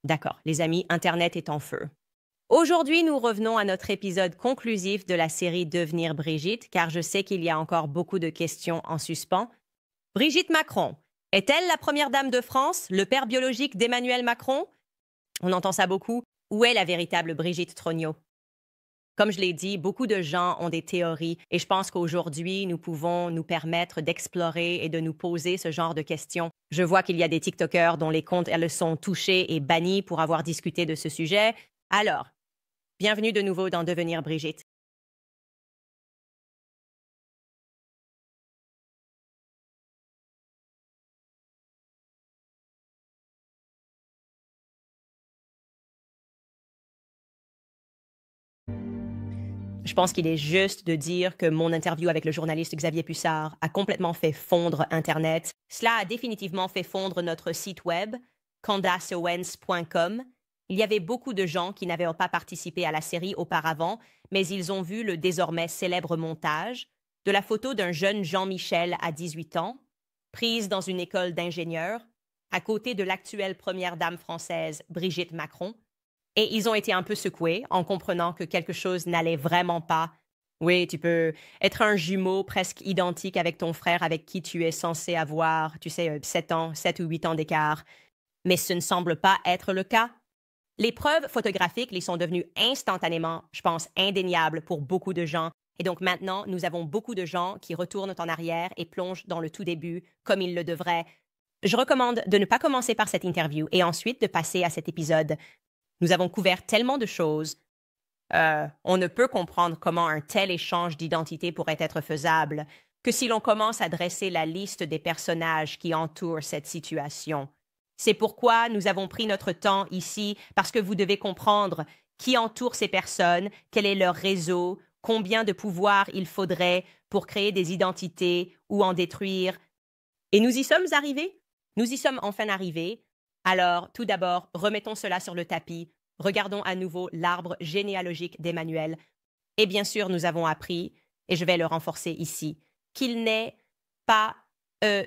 D'accord, les amis, Internet est en feu. Aujourd'hui, nous revenons à notre épisode conclusif de la série Devenir Brigitte, car je sais qu'il y a encore beaucoup de questions en suspens. Brigitte Macron, est-elle la première dame de France, le père biologique d'Emmanuel Macron? On entend ça beaucoup. Où est la véritable Brigitte Trogneux? Comme je l'ai dit, beaucoup de gens ont des théories et je pense qu'aujourd'hui, nous pouvons nous permettre d'explorer et de nous poser ce genre de questions. Je vois qu'il y a des TikTokers dont les comptes elles sont touchés et bannis pour avoir discuté de ce sujet. Alors, bienvenue de nouveau dans Devenir Brigitte. Je pense qu'il est juste de dire que mon interview avec le journaliste Xavier Pussard a complètement fait fondre Internet. Cela a définitivement fait fondre notre site web, CandaceOwens.com. Il y avait beaucoup de gens qui n'avaient pas participé à la série auparavant, mais ils ont vu le désormais célèbre montage de la photo d'un jeune Jean-Michel à 18 ans, prise dans une école d'ingénieurs, à côté de l'actuelle première dame française Brigitte Macron. Et ils ont été un peu secoués en comprenant que quelque chose n'allait vraiment pas. Oui, tu peux être un jumeau presque identique avec ton frère avec qui tu es censé avoir, 7 ans, 7 ou 8 ans d'écart. Mais ce ne semble pas être le cas. Les preuves photographiques les sont devenues instantanément, je pense, indéniables pour beaucoup de gens. Et donc maintenant, nous avons beaucoup de gens qui retournent en arrière et plongent dans le tout début comme ils le devraient. Je recommande de ne pas commencer par cette interview et ensuite de passer à cet épisode. Nous avons couvert tellement de choses. On ne peut comprendre comment un tel échange d'identité pourrait être faisable que si l'on commence à dresser la liste des personnages qui entourent cette situation. C'est pourquoi nous avons pris notre temps ici, parce que vous devez comprendre qui entoure ces personnes, quel est leur réseau, combien de pouvoir il faudrait pour créer des identités ou en détruire. Et nous y sommes arrivés. Nous y sommes enfin arrivés. Alors, tout d'abord, remettons cela sur le tapis. Regardons à nouveau l'arbre généalogique d'Emmanuel. Et bien sûr, nous avons appris, et je vais le renforcer ici, qu'il n'est pas,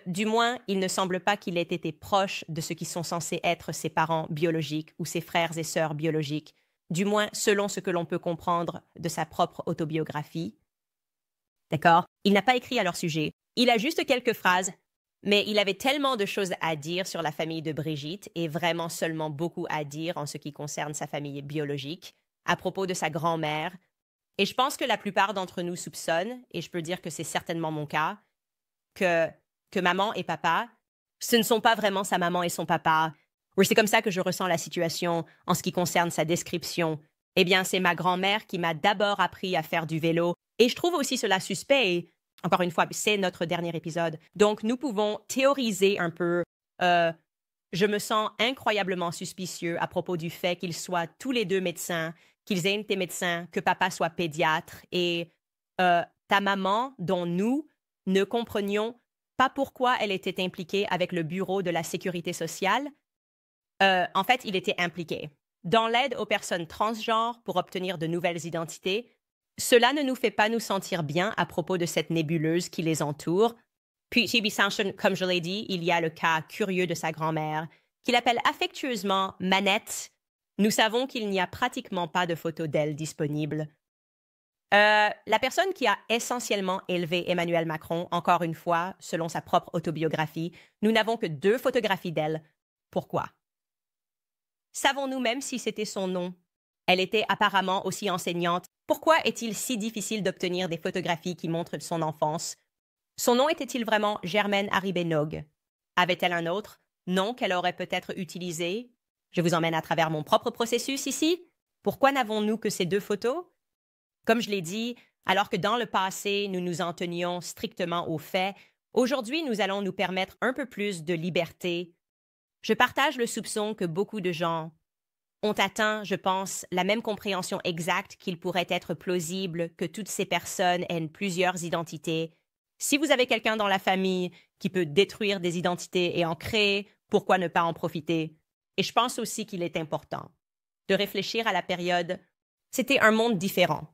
du moins, il ne semble pas qu'il ait été proche de ce qui sont censés être ses parents biologiques ou ses frères et sœurs biologiques, du moins selon ce que l'on peut comprendre de sa propre autobiographie. D'accord? Il n'a pas écrit à leur sujet. Il a juste quelques phrases. Mais il avait tellement de choses à dire sur la famille de Brigitte et vraiment seulement beaucoup à dire en ce qui concerne sa famille biologique, à propos de sa grand-mère. Et je pense que la plupart d'entre nous soupçonnent, et je peux dire que c'est certainement mon cas, que maman et papa, ce ne sont pas vraiment sa maman et son papa. Ou c'est comme ça que je ressens la situation en ce qui concerne sa description. Eh bien, c'est ma grand-mère qui m'a d'abord appris à faire du vélo. Et je trouve aussi cela suspect. Encore une fois, c'est notre dernier épisode. Donc, nous pouvons théoriser un peu. Je me sens incroyablement suspicieux à propos du fait qu'ils soient tous les deux médecins, qu'ils aient été médecins, que papa soit pédiatre. Et ta maman, dont nous ne comprenions pas pourquoi elle était impliquée avec le Bureau de la Sécurité sociale, en fait, il était impliqué dans l'aide aux personnes transgenres pour obtenir de nouvelles identités. Cela ne nous fait pas nous sentir bien à propos de cette nébuleuse qui les entoure. Puis, Phoebe Sanchon, comme je l'ai dit, il y a le cas curieux de sa grand-mère, qu'il appelle affectueusement Manette. Nous savons qu'il n'y a pratiquement pas de photos d'elle disponibles. La personne qui a essentiellement élevé Emmanuel Macron, encore une fois, selon sa propre autobiographie, nous n'avons que 2 photographies d'elle. Pourquoi? Savons-nous même si c'était son nom? Elle était apparemment aussi enseignante. Pourquoi est-il si difficile d'obtenir des photographies qui montrent son enfance? Son nom était-il vraiment Germaine Haribé-Nogue? Avait-elle un autre nom qu'elle aurait peut-être utilisé? Je vous emmène à travers mon propre processus ici. Pourquoi n'avons-nous que ces 2 photos? Comme je l'ai dit, alors que dans le passé, nous nous en tenions strictement aux faits, aujourd'hui, nous allons nous permettre un peu plus de liberté. Je partage le soupçon que beaucoup de gens ont atteint, je pense, la même compréhension exacte qu'il pourrait être plausible que toutes ces personnes aient plusieurs identités. Si vous avez quelqu'un dans la famille qui peut détruire des identités et en créer, pourquoi ne pas en profiter? Et je pense aussi qu'il est important de réfléchir à la période. C'était un monde différent.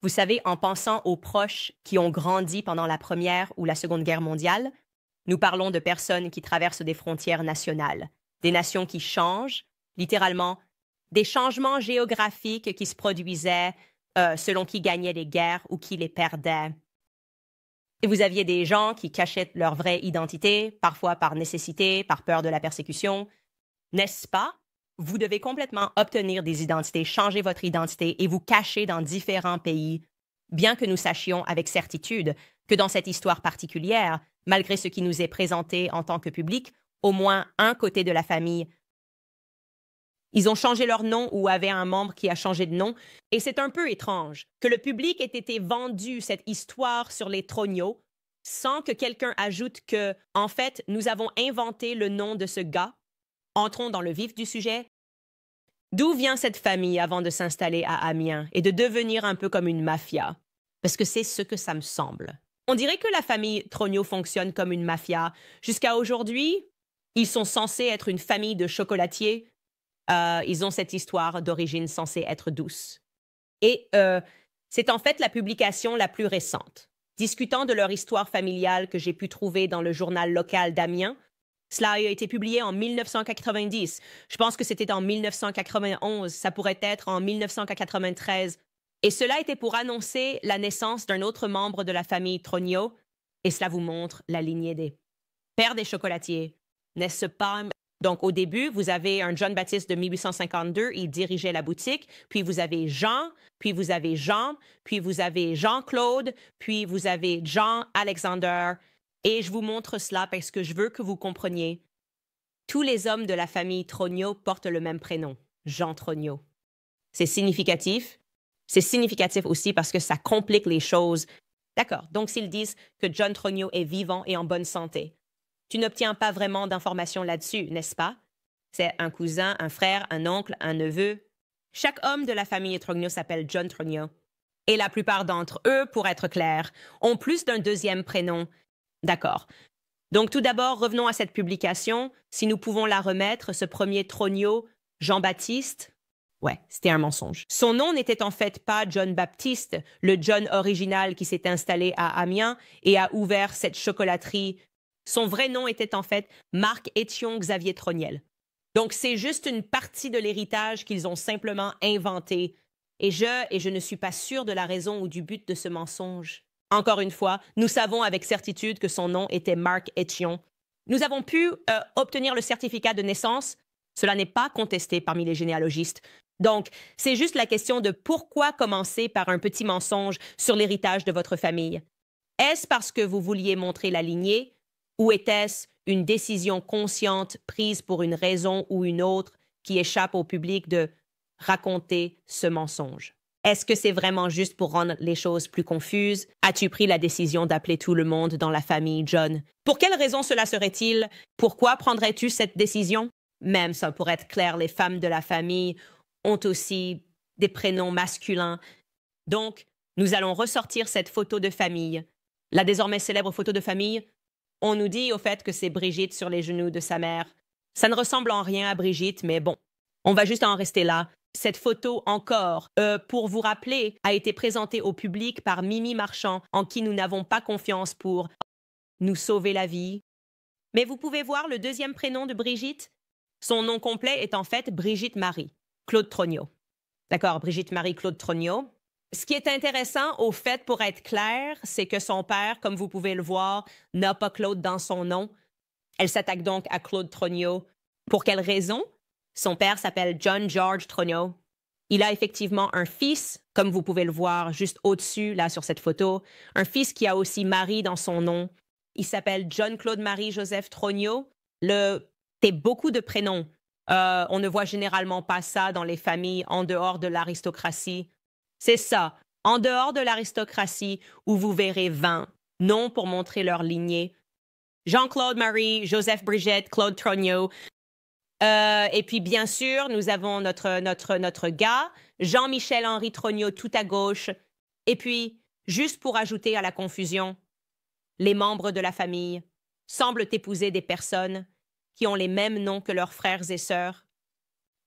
Vous savez, en pensant aux proches qui ont grandi pendant la Première ou la Seconde Guerre mondiale, nous parlons de personnes qui traversent des frontières nationales, des nations qui changent littéralement, des changements géographiques qui se produisaient selon qui gagnait les guerres ou qui les perdait. Et vous aviez des gens qui cachaient leur vraie identité, parfois par nécessité, par peur de la persécution. N'est-ce pas? Vous devez complètement obtenir des identités, changer votre identité et vous cacher dans différents pays, bien que nous sachions avec certitude que dans cette histoire particulière, malgré ce qui nous est présenté en tant que public, au moins un côté de la famille, ils ont changé leur nom ou avaient un membre qui a changé de nom. Et c'est un peu étrange que le public ait été vendu cette histoire sur les trognos sans que quelqu'un ajoute que, en fait, nous avons inventé le nom de ce gars. Entrons dans le vif du sujet. D'où vient cette famille avant de s'installer à Amiens et de devenir un peu comme une mafia? Parce que c'est ce que ça me semble. On dirait que la famille Trogno fonctionne comme une mafia. Jusqu'à aujourd'hui, ils sont censés être une famille de chocolatiers. Ils ont cette histoire d'origine censée être douce. Et c'est en fait la publication la plus récente. Discutant de leur histoire familiale que j'ai pu trouver dans le journal local d'Amiens, cela a été publié en 1990. Je pense que c'était en 1991. Ça pourrait être en 1993. Et cela était pour annoncer la naissance d'un autre membre de la famille Trogno. Et cela vous montre la lignée des pères des chocolatiers. N'est-ce pas? Donc, au début, vous avez un John Baptiste de 1852, il dirigeait la boutique, puis vous avez Jean, puis vous avez Jean, puis vous avez Jean-Claude, puis vous avez Jean Alexander. Et je vous montre cela parce que je veux que vous compreniez. Tous les hommes de la famille Trogno portent le même prénom, Jean Trogno. C'est significatif. C'est significatif aussi parce que ça complique les choses. D'accord, donc s'ils disent que John Trogno est vivant et en bonne santé, tu n'obtiens pas vraiment d'informations là-dessus, n'est-ce pas? C'est un cousin, un frère, un oncle, un neveu. Chaque homme de la famille Trogno s'appelle John Trogno. Et la plupart d'entre eux, pour être clair, ont plus d'un deuxième prénom. D'accord. Donc tout d'abord, revenons à cette publication. Si nous pouvons la remettre, ce premier Trogno, Jean-Baptiste. Ouais, c'était un mensonge. Son nom n'était en fait pas John Baptiste, le John original qui s'est installé à Amiens et a ouvert cette chocolaterie. Son vrai nom était en fait Marc-Étienne Xavier Trognel. Donc, c'est juste une partie de l'héritage qu'ils ont simplement inventé. Et je ne suis pas sûre de la raison ou du but de ce mensonge. Encore une fois, nous savons avec certitude que son nom était Marc-Étienne. Nous avons pu obtenir le certificat de naissance. Cela n'est pas contesté parmi les généalogistes. Donc, c'est juste la question de pourquoi commencer par un petit mensonge sur l'héritage de votre famille. Est-ce parce que vous vouliez montrer la lignée? Ou était-ce une décision consciente prise pour une raison ou une autre qui échappe au public de raconter ce mensonge? Est-ce que c'est vraiment juste pour rendre les choses plus confuses? As-tu pris la décision d'appeler tout le monde dans la famille John? Pour quelle raison cela serait-il? Pourquoi prendrais-tu cette décision? Même ça, pour être clair, les femmes de la famille ont aussi des prénoms masculins. Donc, nous allons ressortir cette photo de famille. La désormais célèbre photo de famille. On nous dit au fait que c'est Brigitte sur les genoux de sa mère. Ça ne ressemble en rien à Brigitte, mais bon, on va juste en rester là. Cette photo encore, pour vous rappeler, a été présentée au public par Mimi Marchand, en qui nous n'avons pas confiance pour nous sauver la vie. Mais vous pouvez voir le deuxième prénom de Brigitte. Son nom complet est en fait Brigitte Marie Claude Trogno. D'accord, Brigitte Marie Claude Trogno. Ce qui est intéressant, au fait, pour être clair, c'est que son père, comme vous pouvez le voir, n'a pas Claude dans son nom. Elle s'attaque donc à Claude Trogno. Pour quelle raison? Son père s'appelle John George Trogno. Il a effectivement un fils, comme vous pouvez le voir juste au-dessus, là, sur cette photo, un fils qui a aussi Marie dans son nom. Il s'appelle John Claude Marie Joseph Trogno. C'est beaucoup de prénoms. On ne voit généralement pas ça dans les familles en dehors de l'aristocratie. C'est ça, en dehors de l'aristocratie, où vous verrez 20 noms pour montrer leur lignée. Jean-Claude Marie, Joseph Brigitte, Claude Trogno. Et puis, bien sûr, nous avons notre gars, Jean-Michel Henri Trogno, tout à gauche. Et puis, juste pour ajouter à la confusion, les membres de la famille semblent épouser des personnes qui ont les mêmes noms que leurs frères et sœurs.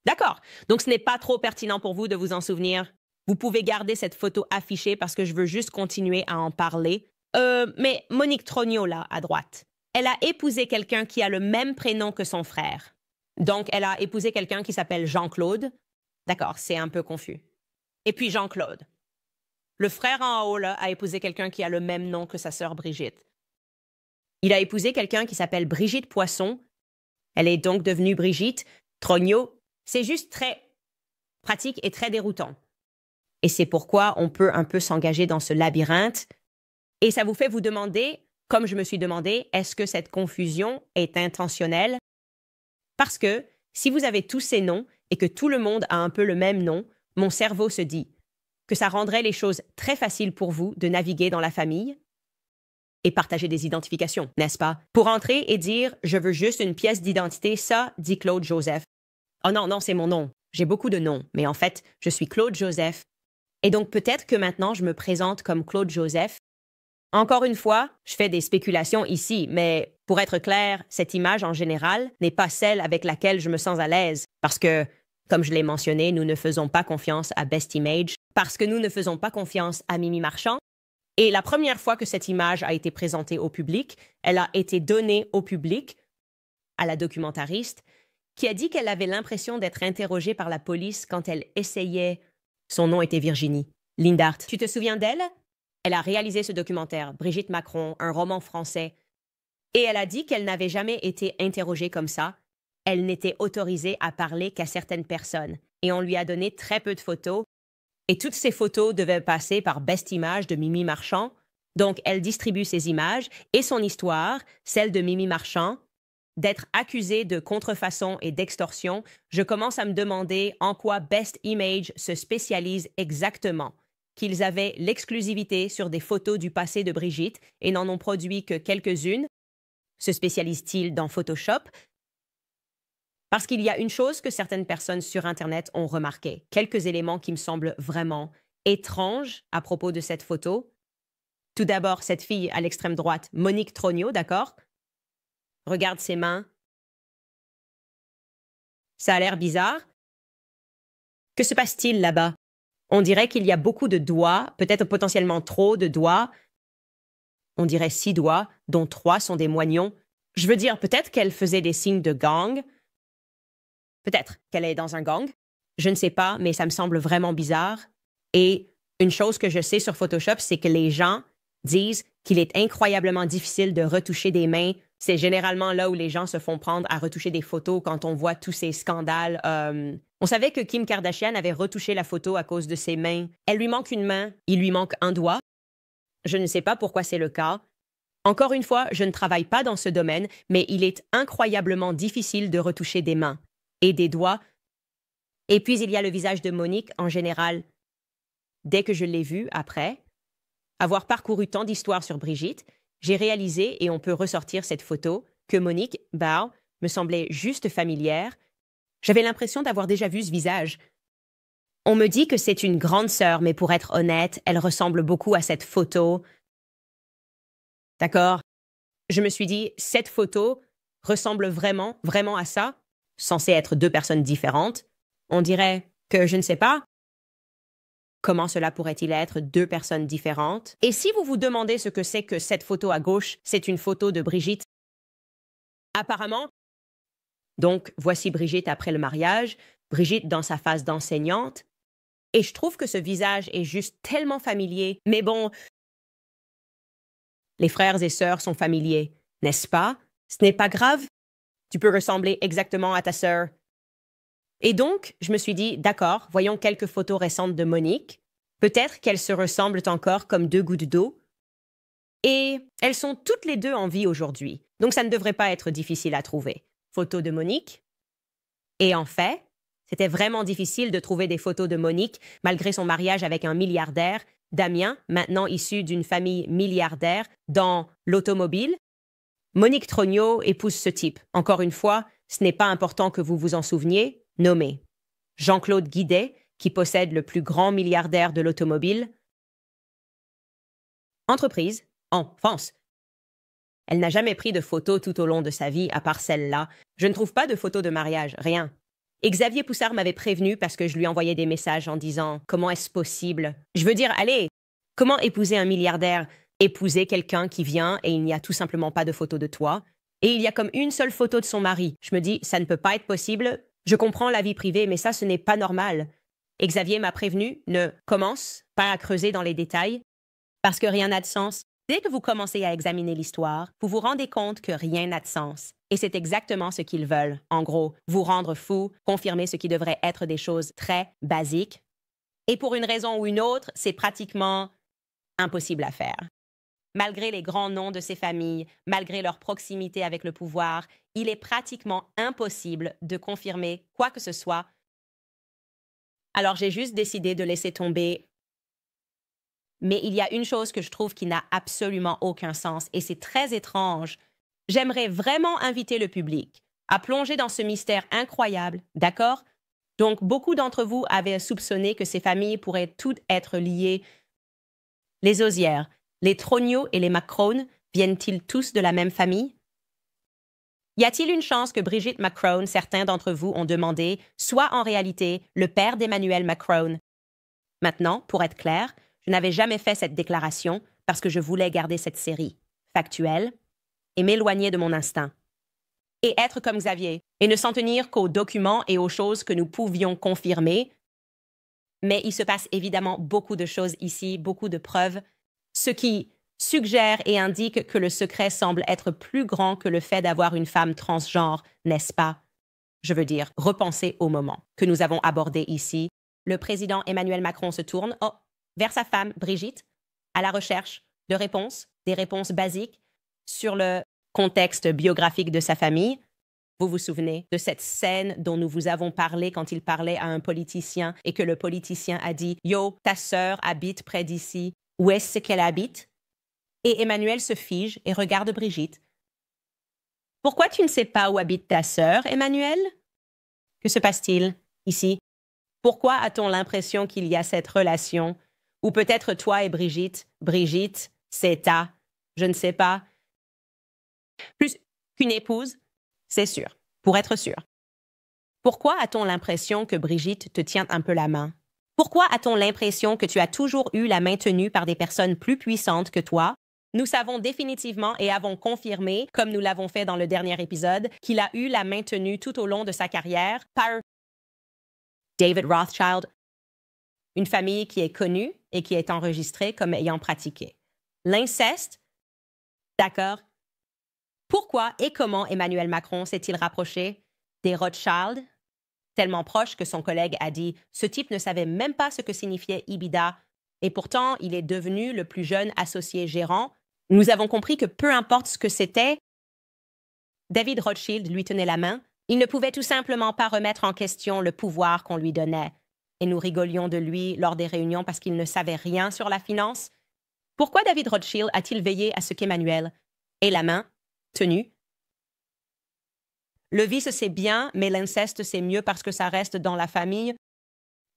D'accord, donc ce n'est pas trop pertinent pour vous de vous en souvenir. Vous pouvez garder cette photo affichée parce que je veux juste continuer à en parler. Mais Monique Trogno, là, à droite, elle a épousé quelqu'un qui a le même prénom que son frère. Donc, elle a épousé quelqu'un qui s'appelle Jean-Claude. D'accord, c'est un peu confus. Et puis Jean-Claude. Le frère en haut, là, a épousé quelqu'un qui a le même nom que sa sœur Brigitte. Il a épousé quelqu'un qui s'appelle Brigitte Poisson. Elle est donc devenue Brigitte Trogneau. C'est juste très pratique et très déroutant. Et c'est pourquoi on peut un peu s'engager dans ce labyrinthe. Et ça vous fait vous demander, comme je me suis demandé, est-ce que cette confusion est intentionnelle? Parce que si vous avez tous ces noms et que tout le monde a un peu le même nom, mon cerveau se dit que ça rendrait les choses très faciles pour vous de naviguer dans la famille et partager des identifications, n'est-ce pas? Pour entrer et dire « je veux juste une pièce d'identité », ça, dit Claude Joseph. Oh non, non, c'est mon nom. J'ai beaucoup de noms, mais en fait, je suis Claude Joseph. Et donc peut-être que maintenant je me présente comme Claude Joseph. Encore une fois, je fais des spéculations ici, mais pour être clair, cette image en général n'est pas celle avec laquelle je me sens à l'aise, parce que, comme je l'ai mentionné, nous ne faisons pas confiance à Best Image, parce que nous ne faisons pas confiance à Mimi Marchand. Et la première fois que cette image a été présentée au public, elle a été donnée au public, à la documentariste, qui a dit qu'elle avait l'impression d'être interrogée par la police quand elle essayait... Son nom était Virginie. Lindart. Tu te souviens d'elle? Elle a réalisé ce documentaire, Brigitte Macron, un roman français. Et elle a dit qu'elle n'avait jamais été interrogée comme ça. Elle n'était autorisée à parler qu'à certaines personnes. Et on lui a donné très peu de photos. Et toutes ces photos devaient passer par Best Image de Mimi Marchand. Donc, elle distribue ces images et son histoire, celle de Mimi Marchand, d'être accusée de contrefaçon et d'extorsion. Je commence à me demander en quoi Best Image se spécialise exactement. Qu'ils avaient l'exclusivité sur des photos du passé de Brigitte et n'en ont produit que quelques-unes. Se spécialise-t-il dans Photoshop? Parce qu'il y a une chose que certaines personnes sur Internet ont remarqué, quelques éléments qui me semblent vraiment étranges à propos de cette photo. Tout d'abord, cette fille à l'extrême droite, Monique Trogneau, d'accord? Regarde ses mains. Ça a l'air bizarre. Que se passe-t-il là-bas? On dirait qu'il y a beaucoup de doigts, peut-être potentiellement trop de doigts. On dirait 6 doigts, dont 3 sont des moignons. Je veux dire, peut-être qu'elle faisait des signes de gang. Peut-être qu'elle est dans un gang. Je ne sais pas, mais ça me semble vraiment bizarre. Et une chose que je sais sur Photoshop, c'est que les gens disent qu'il est incroyablement difficile de retoucher des mains. C'est généralement là où les gens se font prendre à retoucher des photos quand on voit tous ces scandales. On savait que Kim Kardashian avait retouché la photo à cause de ses mains. Elle lui manque une main, il lui manque un doigt. Je ne sais pas pourquoi c'est le cas. Encore une fois, je ne travaille pas dans ce domaine, mais il est incroyablement difficile de retoucher des mains et des doigts. Et puis il y a le visage de Monique en général. Dès que je l'ai vue après, avoir parcouru tant d'histoires sur Brigitte, j'ai réalisé, et on peut ressortir cette photo, que Monique, me semblait juste familière. J'avais l'impression d'avoir déjà vu ce visage. On me dit que c'est une grande sœur, mais pour être honnête, elle ressemble beaucoup à cette photo. D'accord? Je me suis dit, cette photo ressemble vraiment, vraiment à ça, censé être 2 personnes différentes. On dirait que je ne sais pas. Comment cela pourrait-il être 2 personnes différentes? Et si vous vous demandez ce que c'est que cette photo à gauche, c'est une photo de Brigitte. Apparemment. Donc, voici Brigitte après le mariage, Brigitte dans sa phase d'enseignante. Et je trouve que ce visage est juste tellement familier. Mais bon, les frères et sœurs sont familiers, n'est-ce pas? Ce n'est pas grave. Tu peux ressembler exactement à ta sœur. Et donc, je me suis dit, d'accord, voyons quelques photos récentes de Monique. Peut-être qu'elles se ressemblent encore comme 2 gouttes d'eau. Et elles sont toutes les 2 en vie aujourd'hui. Donc, ça ne devrait pas être difficile à trouver. Photo de Monique. Et en fait, c'était vraiment difficile de trouver des photos de Monique malgré son mariage avec un milliardaire, Damien, maintenant issu d'une famille milliardaire, dans l'automobile. Monique Trogneau épouse ce type. Encore une fois, ce n'est pas important que vous vous en souveniez. Nommé Jean-Claude Guidet, qui possède le plus grand milliardaire de l'automobile. Entreprise, en France. Elle n'a jamais pris de photos tout au long de sa vie, à part celle-là. Je ne trouve pas de photos de mariage, rien. Et Xavier Poussard m'avait prévenu parce que je lui envoyais des messages en disant « Comment est-ce possible ?» Je veux dire, allez, comment épouser un milliardaire? Épouser quelqu'un qui vient et il n'y a tout simplement pas de photos de toi? Et il y a comme une seule photo de son mari. Je me dis, ça ne peut pas être possible. Je comprends la vie privée, mais ça, ce n'est pas normal. Et Xavier m'a prévenu, ne commence pas à creuser dans les détails, parce que rien n'a de sens. Dès que vous commencez à examiner l'histoire, vous vous rendez compte que rien n'a de sens. Et c'est exactement ce qu'ils veulent. En gros, vous rendre fou, confirmer ce qui devrait être des choses très basiques. Et pour une raison ou une autre, c'est pratiquement impossible à faire. Malgré les grands noms de ces familles, malgré leur proximité avec le pouvoir, il est pratiquement impossible de confirmer quoi que ce soit. Alors j'ai juste décidé de laisser tomber. Mais il y a une chose que je trouve qui n'a absolument aucun sens, et c'est très étrange. J'aimerais vraiment inviter le public à plonger dans ce mystère incroyable, d'accord? Donc, beaucoup d'entre vous avaient soupçonné que ces familles pourraient toutes être liées. Les Osières, les Trogneaux et les McCrone viennent-ils tous de la même famille? Y a-t-il une chance que Brigitte McCrone, certains d'entre vous ont demandé, soit en réalité le père d'Emmanuel McCrone? Maintenant, pour être clair, je n'avais jamais fait cette déclaration parce que je voulais garder cette série factuelle et m'éloigner de mon instinct. Et être comme Xavier, et ne s'en tenir qu'aux documents et aux choses que nous pouvions confirmer. Mais il se passe évidemment beaucoup de choses ici, beaucoup de preuves, ce qui suggère et indique que le secret semble être plus grand que le fait d'avoir une femme transgenre, n'est-ce pas? Je veux dire, repensez au moment que nous avons abordé ici. Le président Emmanuel Macron se tourne vers sa femme, Brigitte, à la recherche de réponses, des réponses basiques sur le contexte biographique de sa famille. Vous vous souvenez de cette scène dont nous vous avons parlé quand il parlait à un politicien et que le politicien a dit « Yo, ta sœur habite près d'ici. Où est-ce qu'elle habite? » Et Emmanuel se fige et regarde Brigitte. « Pourquoi tu ne sais pas où habite ta sœur, Emmanuel? Que se passe-t-il ici? Pourquoi a-t-on l'impression qu'il y a cette relation? Ou peut-être toi et Brigitte. Brigitte, c'est ta, je ne sais pas. Plus qu'une épouse, c'est sûr, pour être sûr. Pourquoi a-t-on l'impression que Brigitte te tient un peu la main? Pourquoi a-t-on l'impression que tu as toujours eu la main tenue par des personnes plus puissantes que toi? Nous savons définitivement et avons confirmé, comme nous l'avons fait dans le dernier épisode, qu'il a eu la main tenue tout au long de sa carrière par David Rothschild, une famille qui est connue et qui est enregistrée comme ayant pratiqué l'inceste. D'accord? Pourquoi et comment Emmanuel Macron s'est-il rapproché des Rothschild, tellement proche que son collègue a dit « Ce type ne savait même pas ce que signifiait Ibida, et pourtant il est devenu le plus jeune associé gérant. » Nous avons compris que peu importe ce que c'était, David Rothschild lui tenait la main. Il ne pouvait tout simplement pas remettre en question le pouvoir qu'on lui donnait. Et nous rigolions de lui lors des réunions parce qu'il ne savait rien sur la finance. Pourquoi David Rothschild a-t-il veillé à ce qu'Emmanuel ait la main tenue? Le vice, c'est bien, mais l'inceste, c'est mieux parce que ça reste dans la famille.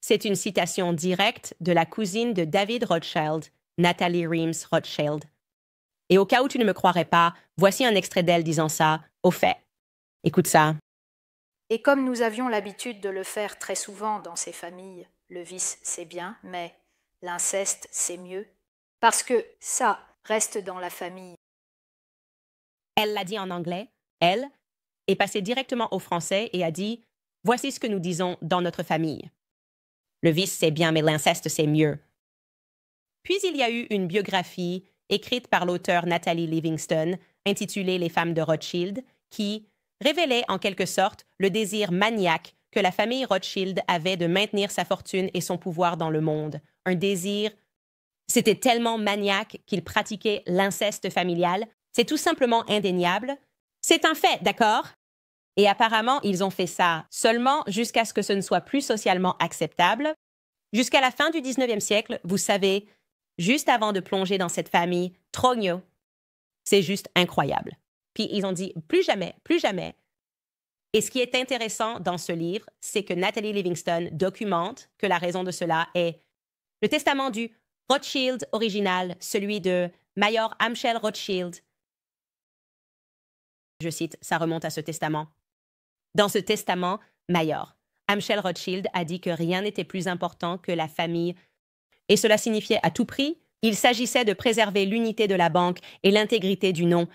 C'est une citation directe de la cousine de David Rothschild, Natalie Reams Rothschild. Et au cas où tu ne me croirais pas, voici un extrait d'elle disant ça. Au fait, écoute ça. Et comme nous avions l'habitude de le faire très souvent dans ces familles, le vice c'est bien, mais l'inceste c'est mieux, parce que ça reste dans la famille. Elle l'a dit en anglais, elle, est passée directement au français et a dit « Voici ce que nous disons dans notre famille. Le vice c'est bien, mais l'inceste c'est mieux. » Puis il y a eu une biographie écrite par l'auteur Natalie Livingston, intitulée Les femmes de Rothschild, qui révélait en quelque sorte le désir maniaque que la famille Rothschild avait de maintenir sa fortune et son pouvoir dans le monde. Un désir, c'était tellement maniaque qu'ils pratiquaient l'inceste familial. C'est tout simplement indéniable. C'est un fait, d'accord? Et apparemment, ils ont fait ça seulement jusqu'à ce que ce ne soit plus socialement acceptable. Jusqu'à la fin du 19e siècle, vous savez, juste avant de plonger dans cette famille, Trogneaux, c'est juste incroyable. Puis ils ont dit « plus jamais, plus jamais ». Et ce qui est intéressant dans ce livre, c'est que Natalie Livingston documente que la raison de cela est le testament du Rothschild original, celui de Mayor Amschel Rothschild. Je cite, ça remonte à ce testament. Dans ce testament, Mayor Amschel Rothschild a dit que rien n'était plus important que la famille. Et cela signifiait à tout prix, il s'agissait de préserver l'unité de la banque et l'intégrité du nom.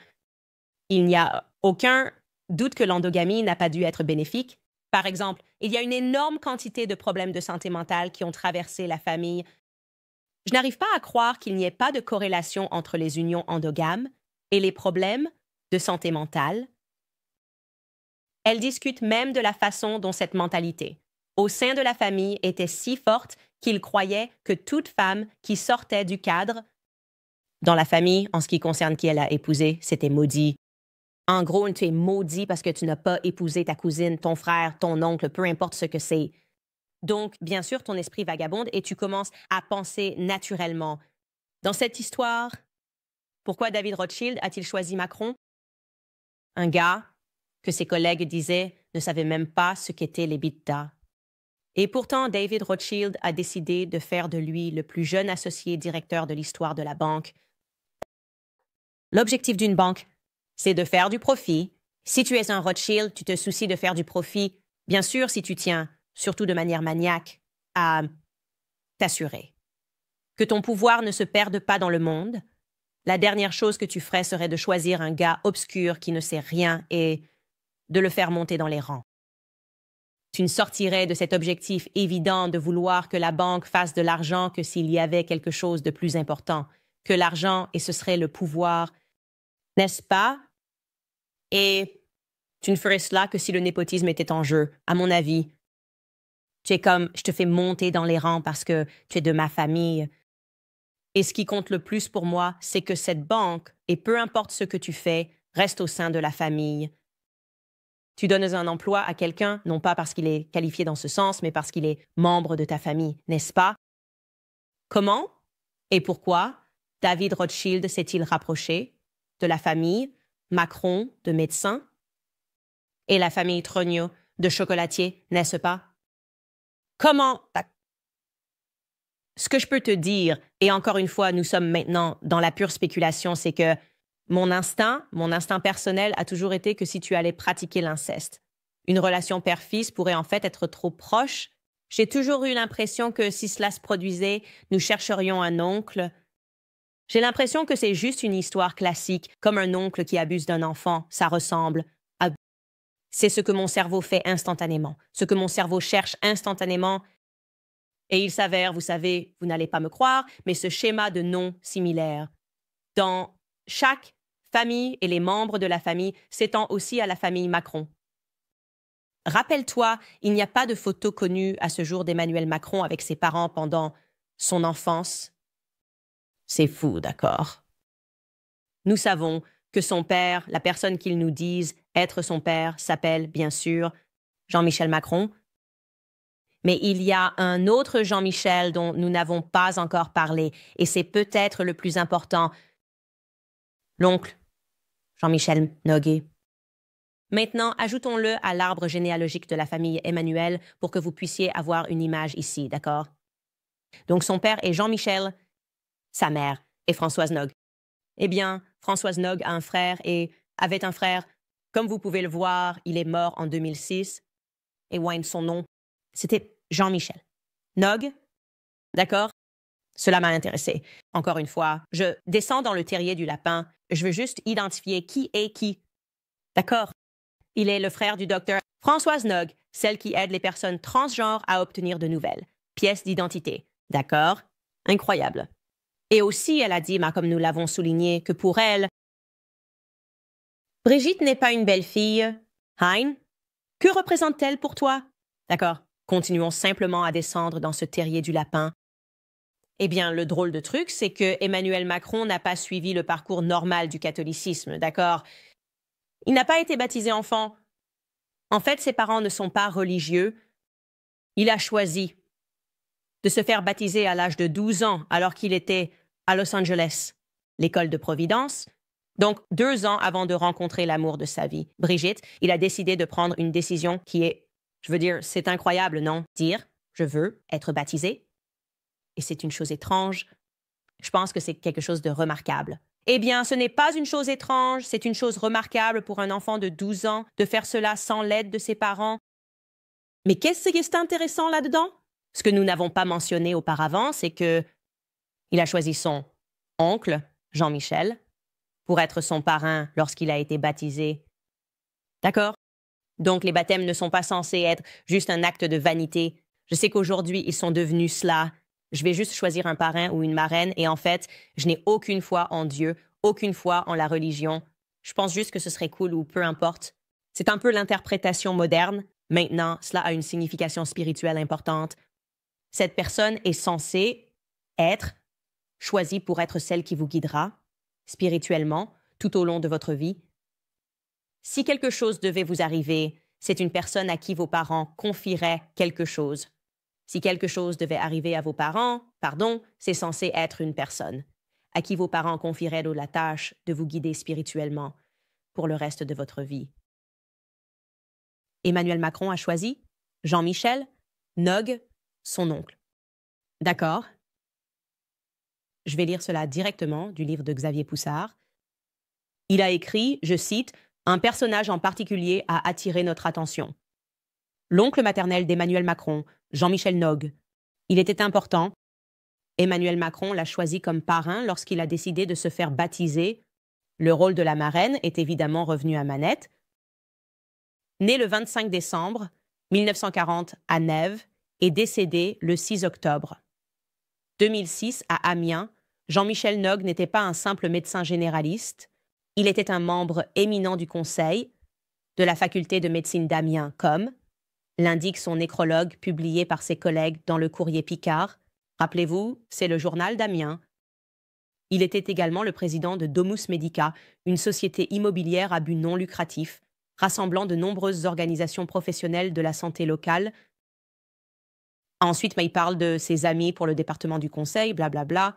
Il n'y a Aucun doute que l'endogamie n'a pas dû être bénéfique. Par exemple, il y a une énorme quantité de problèmes de santé mentale qui ont traversé la famille. Je n'arrive pas à croire qu'il n'y ait pas de corrélation entre les unions endogames et les problèmes de santé mentale. Elle discute même de la façon dont cette mentalité, au sein de la famille, était si forte qu'il croyait que toute femme qui sortait du cadre, dans la famille, en ce qui concerne qui elle a épousé, c'était maudit. En gros, tu es maudit parce que tu n'as pas épousé ta cousine, ton frère, ton oncle, peu importe ce que c'est. Donc, bien sûr, ton esprit vagabonde et tu commences à penser naturellement. Dans cette histoire, pourquoi David Rothschild a-t-il choisi Macron? Un gars que ses collègues disaient ne savait même pas ce qu'étaient les bitas. Et pourtant, David Rothschild a décidé de faire de lui le plus jeune associé directeur de l'histoire de la banque. L'objectif d'une banque, c'est de faire du profit. Si tu es un Rothschild, tu te soucies de faire du profit. Bien sûr, si tu tiens, surtout de manière maniaque, à t'assurer que ton pouvoir ne se perde pas dans le monde, la dernière chose que tu ferais serait de choisir un gars obscur qui ne sait rien et de le faire monter dans les rangs. Tu ne sortirais de cet objectif évident de vouloir que la banque fasse de l'argent que s'il y avait quelque chose de plus important, que l'argent et ce serait le pouvoir, n'est-ce pas? Et tu ne ferais cela que si le népotisme était en jeu, à mon avis. Tu es comme, je te fais monter dans les rangs parce que tu es de ma famille. Et ce qui compte le plus pour moi, c'est que cette banque, et peu importe ce que tu fais, reste au sein de la famille. Tu donnes un emploi à quelqu'un, non pas parce qu'il est qualifié dans ce sens, mais parce qu'il est membre de ta famille, n'est-ce pas? Comment et pourquoi David Rothschild s'est-il rapproché de la famille Macron de médecin et la famille Trogneux de chocolatier, n'est-ce pas? Comment? Ce que je peux te dire, et encore une fois, nous sommes maintenant dans la pure spéculation, c'est que mon instinct personnel a toujours été que si tu allais pratiquer l'inceste, une relation père-fils pourrait en fait être trop proche. J'ai toujours eu l'impression que si cela se produisait, nous chercherions un oncle. J'ai l'impression que c'est juste une histoire classique, comme un oncle qui abuse d'un enfant, ça ressemble à... C'est ce que mon cerveau fait instantanément, ce que mon cerveau cherche instantanément. Et il s'avère, vous savez, vous n'allez pas me croire, mais ce schéma de noms similaires. Dans chaque famille et les membres de la famille s'étend aussi à la famille Macron. Rappelle-toi, il n'y a pas de photo connue à ce jour d'Emmanuel Macron avec ses parents pendant son enfance. C'est fou, d'accord? Nous savons que son père, la personne qu'ils nous disent être son père, s'appelle, bien sûr, Jean-Michel Macron. Mais il y a un autre Jean-Michel dont nous n'avons pas encore parlé, et c'est peut-être le plus important, l'oncle Jean-Michel Noguet. Maintenant, ajoutons-le à l'arbre généalogique de la famille Emmanuel pour que vous puissiez avoir une image ici, d'accord? Donc son père est Jean-Michel, sa mère est Françoise Nogue. Eh bien, Françoise Nogue a un frère et avait un frère. Comme vous pouvez le voir, il est mort en 2006. Et Wayne, son nom, c'était Jean-Michel Nogue, d'accord? Cela m'a intéressé. Encore une fois, je descends dans le terrier du lapin. Je veux juste identifier qui est qui. D'accord? Il est le frère du docteur Françoise Nogue, celle qui aide les personnes transgenres à obtenir de nouvelles pièces d'identité. D'accord? Incroyable. Et aussi, elle a dit, comme nous l'avons souligné, que pour elle, Brigitte n'est pas une belle fille. Hein? Que représente-t-elle pour toi? D'accord. Continuons simplement à descendre dans ce terrier du lapin. Eh bien, le drôle de truc, c'est que Emmanuel Macron n'a pas suivi le parcours normal du catholicisme, d'accord? Il n'a pas été baptisé enfant. En fait, ses parents ne sont pas religieux. Il a choisi de se faire baptiser à l'âge de 12 ans alors qu'il était à Los Angeles, l'école de Providence. Donc, 2 ans avant de rencontrer l'amour de sa vie, Brigitte, il a décidé de prendre une décision qui est, je veux dire, c'est incroyable, non? Dire, je veux être baptisé. Et c'est une chose étrange. Je pense que c'est quelque chose de remarquable. Eh bien, ce n'est pas une chose étrange, c'est une chose remarquable pour un enfant de 12 ans de faire cela sans l'aide de ses parents. Mais qu'est-ce qui est intéressant là-dedans? Ce que nous n'avons pas mentionné auparavant, c'est que il a choisi son oncle, Jean-Michel, pour être son parrain lorsqu'il a été baptisé D'accord? Donc, les baptêmes ne sont pas censés être juste un acte de vanité. Je sais qu'aujourd'hui, ils sont devenus cela. Je vais juste choisir un parrain ou une marraine et en fait, je n'ai aucune foi en Dieu, aucune foi en la religion. Je pense juste que ce serait cool ou peu importe. C'est un peu l'interprétation moderne. Maintenant, cela a une signification spirituelle importante. Cette personne est censée être choisie pour être celle qui vous guidera spirituellement tout au long de votre vie. Si quelque chose devait vous arriver, c'est une personne à qui vos parents confieraient quelque chose. Si quelque chose devait arriver à vos parents, c'est censé être une personne à qui vos parents confieraient la tâche de vous guider spirituellement pour le reste de votre vie. Emmanuel Macron a choisi Jean-Michel Nog, son oncle. D'accord? Je vais lire cela directement du livre de Xavier Poussard. Il a écrit, je cite, « Un personnage en particulier a attiré notre attention. L'oncle maternel d'Emmanuel Macron, Jean-Michel Nog. Il était important. Emmanuel Macron l'a choisi comme parrain lorsqu'il a décidé de se faire baptiser. Le rôle de la marraine est évidemment revenu à Manette. Né le 25 décembre 1940 à Nèves et décédé le 6 octobre 2006 à Amiens, Jean-Michel Nog n'était pas un simple médecin généraliste. Il était un membre éminent du conseil de la faculté de médecine d'Amiens, comme l'indique son nécrologue publié par ses collègues dans le Courrier Picard. Rappelez-vous, c'est le journal d'Amiens. Il était également le président de Domus Medica, une société immobilière à but non lucratif, rassemblant de nombreuses organisations professionnelles de la santé locale. Ensuite, il parle de ses amis pour le département du conseil, blablabla.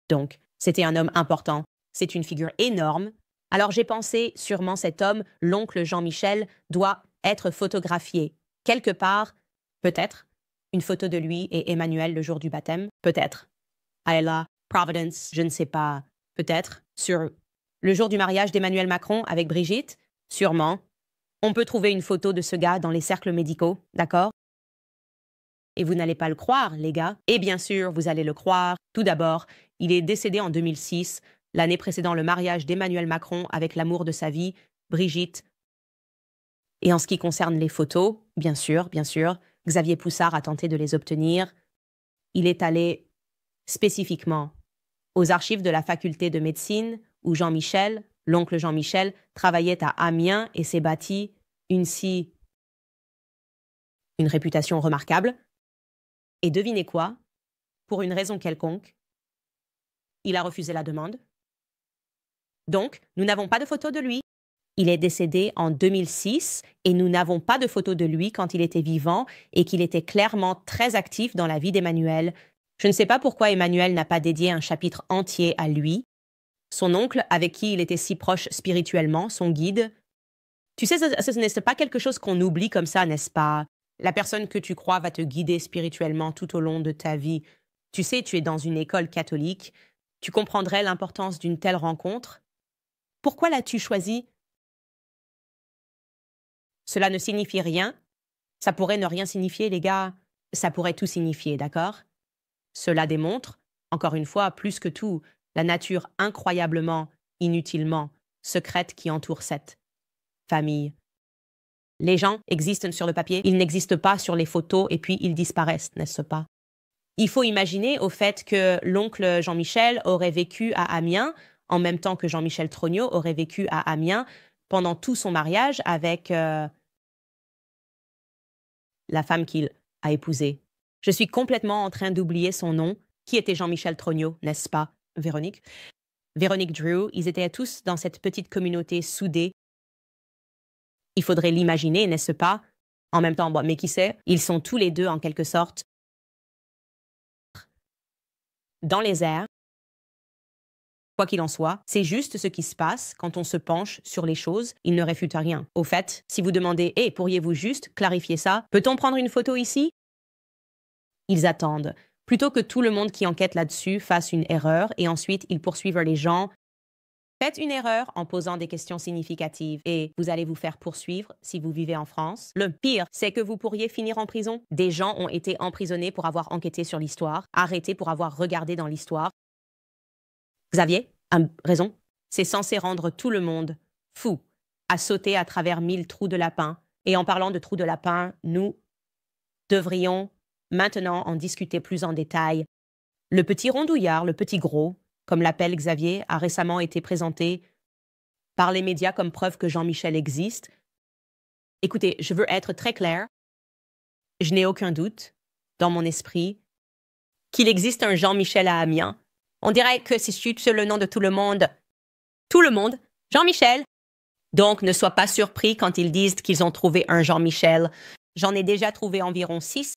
Donc, c'était un homme important. C'est une figure énorme. Alors j'ai pensé, sûrement cet homme, l'oncle Jean-Michel, doit être photographié. Quelque part, peut-être, une photo de lui et Emmanuel le jour du baptême, peut-être. Ayla, Providence, je ne sais pas, peut-être. Sur le jour du mariage d'Emmanuel Macron avec Brigitte, sûrement. On peut trouver une photo de ce gars dans les cercles médicaux, d'accord? Et vous n'allez pas le croire, les gars. Et bien sûr, vous allez le croire. Tout d'abord, il est décédé en 2006, l'année précédant le mariage d'Emmanuel Macron avec l'amour de sa vie, Brigitte. Et en ce qui concerne les photos, bien sûr, Xavier Poussard a tenté de les obtenir. Il est allé spécifiquement aux archives de la faculté de médecine où Jean-Michel, l'oncle Jean-Michel, travaillait à Amiens et s'est bâti une réputation remarquable. Et devinez quoi? Pour une raison quelconque, il a refusé la demande. Donc, nous n'avons pas de photo de lui. Il est décédé en 2006 et nous n'avons pas de photo de lui quand il était vivant et qu'il était clairement très actif dans la vie d'Emmanuel. Je ne sais pas pourquoi Emmanuel n'a pas dédié un chapitre entier à lui. Son oncle, avec qui il était si proche spirituellement, son guide. Tu sais, ce n'est pas quelque chose qu'on oublie comme ça, n'est-ce pas? La personne que tu crois va te guider spirituellement tout au long de ta vie. Tu sais, tu es dans une école catholique. Tu comprendrais l'importance d'une telle rencontre. Pourquoi l'as-tu choisi? Cela ne signifie rien. Ça pourrait ne rien signifier, les gars. Ça pourrait tout signifier, d'accord? Cela démontre, encore une fois, plus que tout, la nature incroyablement, inutilement, secrète qui entoure cette famille. Les gens existent sur le papier, ils n'existent pas sur les photos et puis ils disparaissent, n'est-ce pas? Il faut imaginer au fait que l'oncle Jean-Michel aurait vécu à Amiens en même temps que Jean-Michel Trognot aurait vécu à Amiens pendant tout son mariage avec la femme qu'il a épousée. Je suis complètement en train d'oublier son nom. Qui était Jean-Michel Trognot, n'est-ce pas? Véronique. Véronique Drew, ils étaient tous dans cette petite communauté soudée. Il faudrait l'imaginer, n'est-ce pas? En même temps, mais qui sait? Ils sont tous les deux, en quelque sorte, dans les airs. Quoi qu'il en soit, c'est juste ce qui se passe quand on se penche sur les choses, il ne réfute rien. Au fait, si vous demandez « pourriez-vous juste clarifier ça? Peut-on prendre une photo ici ?» Ils attendent. Plutôt que tout le monde qui enquête là-dessus fasse une erreur et ensuite ils poursuivent les gens. Faites une erreur en posant des questions significatives et vous allez vous faire poursuivre si vous vivez en France. Le pire, c'est que vous pourriez finir en prison. Des gens ont été emprisonnés pour avoir enquêté sur l'histoire, arrêtés pour avoir regardé dans l'histoire. Xavier a raison. C'est censé rendre tout le monde fou. à sauter à travers 1000 trous de lapin. Et en parlant de trous de lapin, nous devrions maintenant en discuter plus en détail. Le petit rondouillard, le petit gros, comme l'appelle Xavier, a récemment été présenté par les médias comme preuve que Jean-Michel existe. Écoutez, je veux être très clair. Je n'ai aucun doute, dans mon esprit, qu'il existe un Jean-Michel à Amiens. On dirait que c'est juste le nom de tout le monde. Tout le monde, Jean-Michel. Donc, ne sois pas surpris quand ils disent qu'ils ont trouvé un Jean-Michel. J'en ai déjà trouvé environ 6.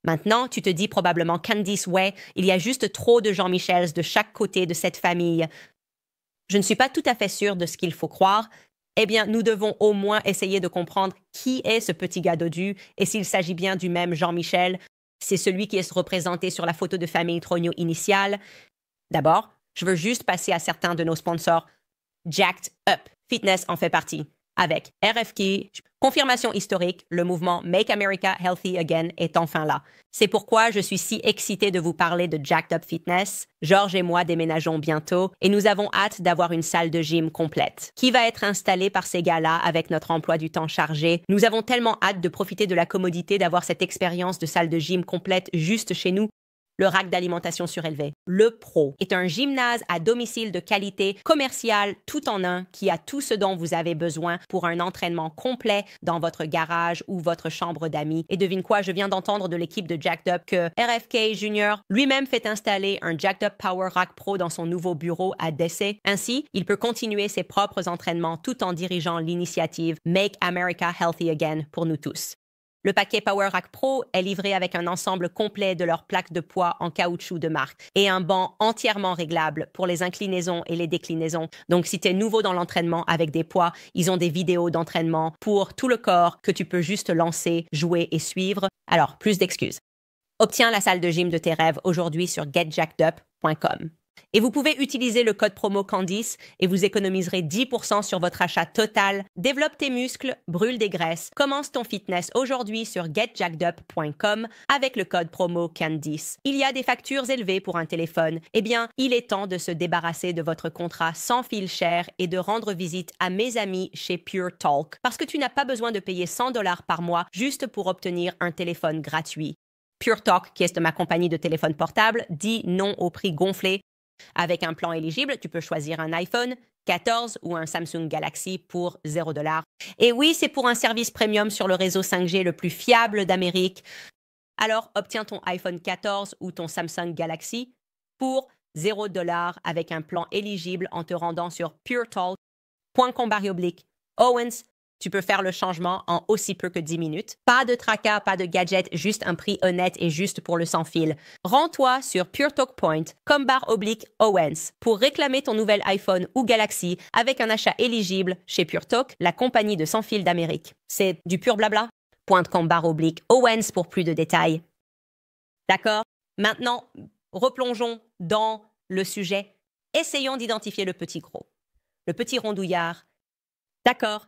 Maintenant, tu te dis probablement, Candice, ouais, il y a juste trop de Jean-Michels de chaque côté de cette famille. Je ne suis pas tout à fait sûre de ce qu'il faut croire. Eh bien, nous devons au moins essayer de comprendre qui est ce petit gars dodu et s'il s'agit bien du même Jean-Michel. C'est celui qui est représenté sur la photo de famille Trogno initiale. D'abord, je veux juste passer à certains de nos sponsors. Jacked Up Fitness en fait partie. Avec RFK, confirmation historique, le mouvement Make America Healthy Again est enfin là. C'est pourquoi je suis si excitée de vous parler de Jacked Up Fitness. Georges et moi déménageons bientôt et nous avons hâte d'avoir une salle de gym complète qui va être installée par ces gars-là avec notre emploi du temps chargé. Nous avons tellement hâte de profiter de la commodité d'avoir cette expérience de salle de gym complète juste chez nous. Le rack d'alimentation surélevé. Le Pro est un gymnase à domicile de qualité commerciale tout en un qui a tout ce dont vous avez besoin pour un entraînement complet dans votre garage ou votre chambre d'amis. Et devine quoi, je viens d'entendre de l'équipe de Jacked Up que RFK Jr. lui-même fait installer un Jacked Up Power Rack Pro dans son nouveau bureau à Dessay. Ainsi, il peut continuer ses propres entraînements tout en dirigeant l'initiative Make America Healthy Again pour nous tous. Le paquet Power Rack Pro est livré avec un ensemble complet de leurs plaques de poids en caoutchouc de marque et un banc entièrement réglable pour les inclinaisons et les déclinaisons. Donc, si tu es nouveau dans l'entraînement avec des poids, ils ont des vidéos d'entraînement pour tout le corps que tu peux juste lancer, jouer et suivre. Alors, plus d'excuses. Obtiens la salle de gym de tes rêves aujourd'hui sur getjackedup.com. Et vous pouvez utiliser le code promo Candice et vous économiserez 10% sur votre achat total. Développe tes muscles, brûle des graisses. Commence ton fitness aujourd'hui sur getjackedup.com avec le code promo Candice. Il y a des factures élevées pour un téléphone. Eh bien, il est temps de se débarrasser de votre contrat sans fil cher et de rendre visite à mes amis chez Pure Talk parce que tu n'as pas besoin de payer 100$ par mois juste pour obtenir un téléphone gratuit. Pure Talk, qui est ma compagnie de téléphone portable, dit non au prix gonflé. Avec un plan éligible, tu peux choisir un iPhone 14 ou un Samsung Galaxy pour $0. Et oui, c'est pour un service premium sur le réseau 5G le plus fiable d'Amérique. Alors, obtiens ton iPhone 14 ou ton Samsung Galaxy pour $0 avec un plan éligible en te rendant sur puretalk.com/Owens. Tu peux faire le changement en aussi peu que 10 minutes. Pas de tracas, pas de gadgets, juste un prix honnête et juste pour le sans-fil. Rends-toi sur puretalk.com/Owens pour réclamer ton nouvel iPhone ou Galaxy avec un achat éligible chez PureTalk, la compagnie de sans-fil d'Amérique. C'est du pur blabla. .com/Owens pour plus de détails. D'accord? Maintenant, replongeons dans le sujet. Essayons d'identifier le petit gros. Le petit rondouillard. D'accord.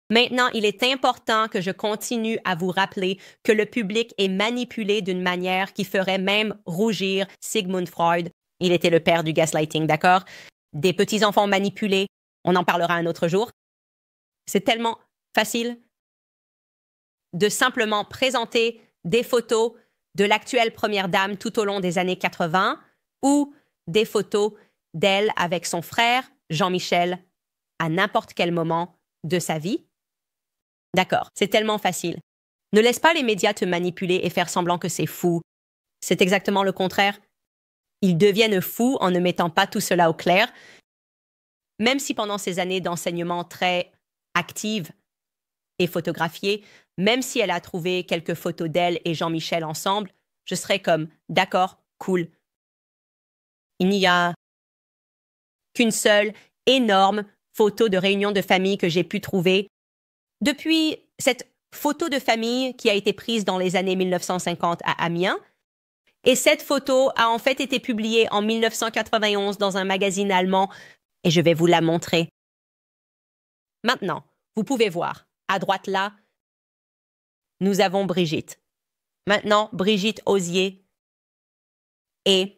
Maintenant, il est important que je continue à vous rappeler que le public est manipulé d'une manière qui ferait même rougir Sigmund Freud. Il était le père du gaslighting, d'accord? Des petits-enfants manipulés, on en parlera un autre jour. C'est tellement facile de simplement présenter des photos de l'actuelle première dame tout au long des années 80 ou des photos d'elle avec son frère, Jean-Michel, à n'importe quel moment de sa vie. D'accord, c'est tellement facile. Ne laisse pas les médias te manipuler et faire semblant que c'est fou. C'est exactement le contraire. Ils deviennent fous en ne mettant pas tout cela au clair. Même si pendant ces années d'enseignement très actives et photographiées, même si elle a trouvé quelques photos d'elle et Jean-Michel ensemble, je serais comme « d'accord, cool ». Il n'y a qu'une seule énorme photo de réunion de famille que j'ai pu trouver. Depuis cette photo de famille qui a été prise dans les années 1950 à Amiens, et cette photo a en fait été publiée en 1991 dans un magazine allemand, et je vais vous la montrer. Maintenant, vous pouvez voir, à droite là, nous avons Brigitte. Maintenant, Brigitte Osier et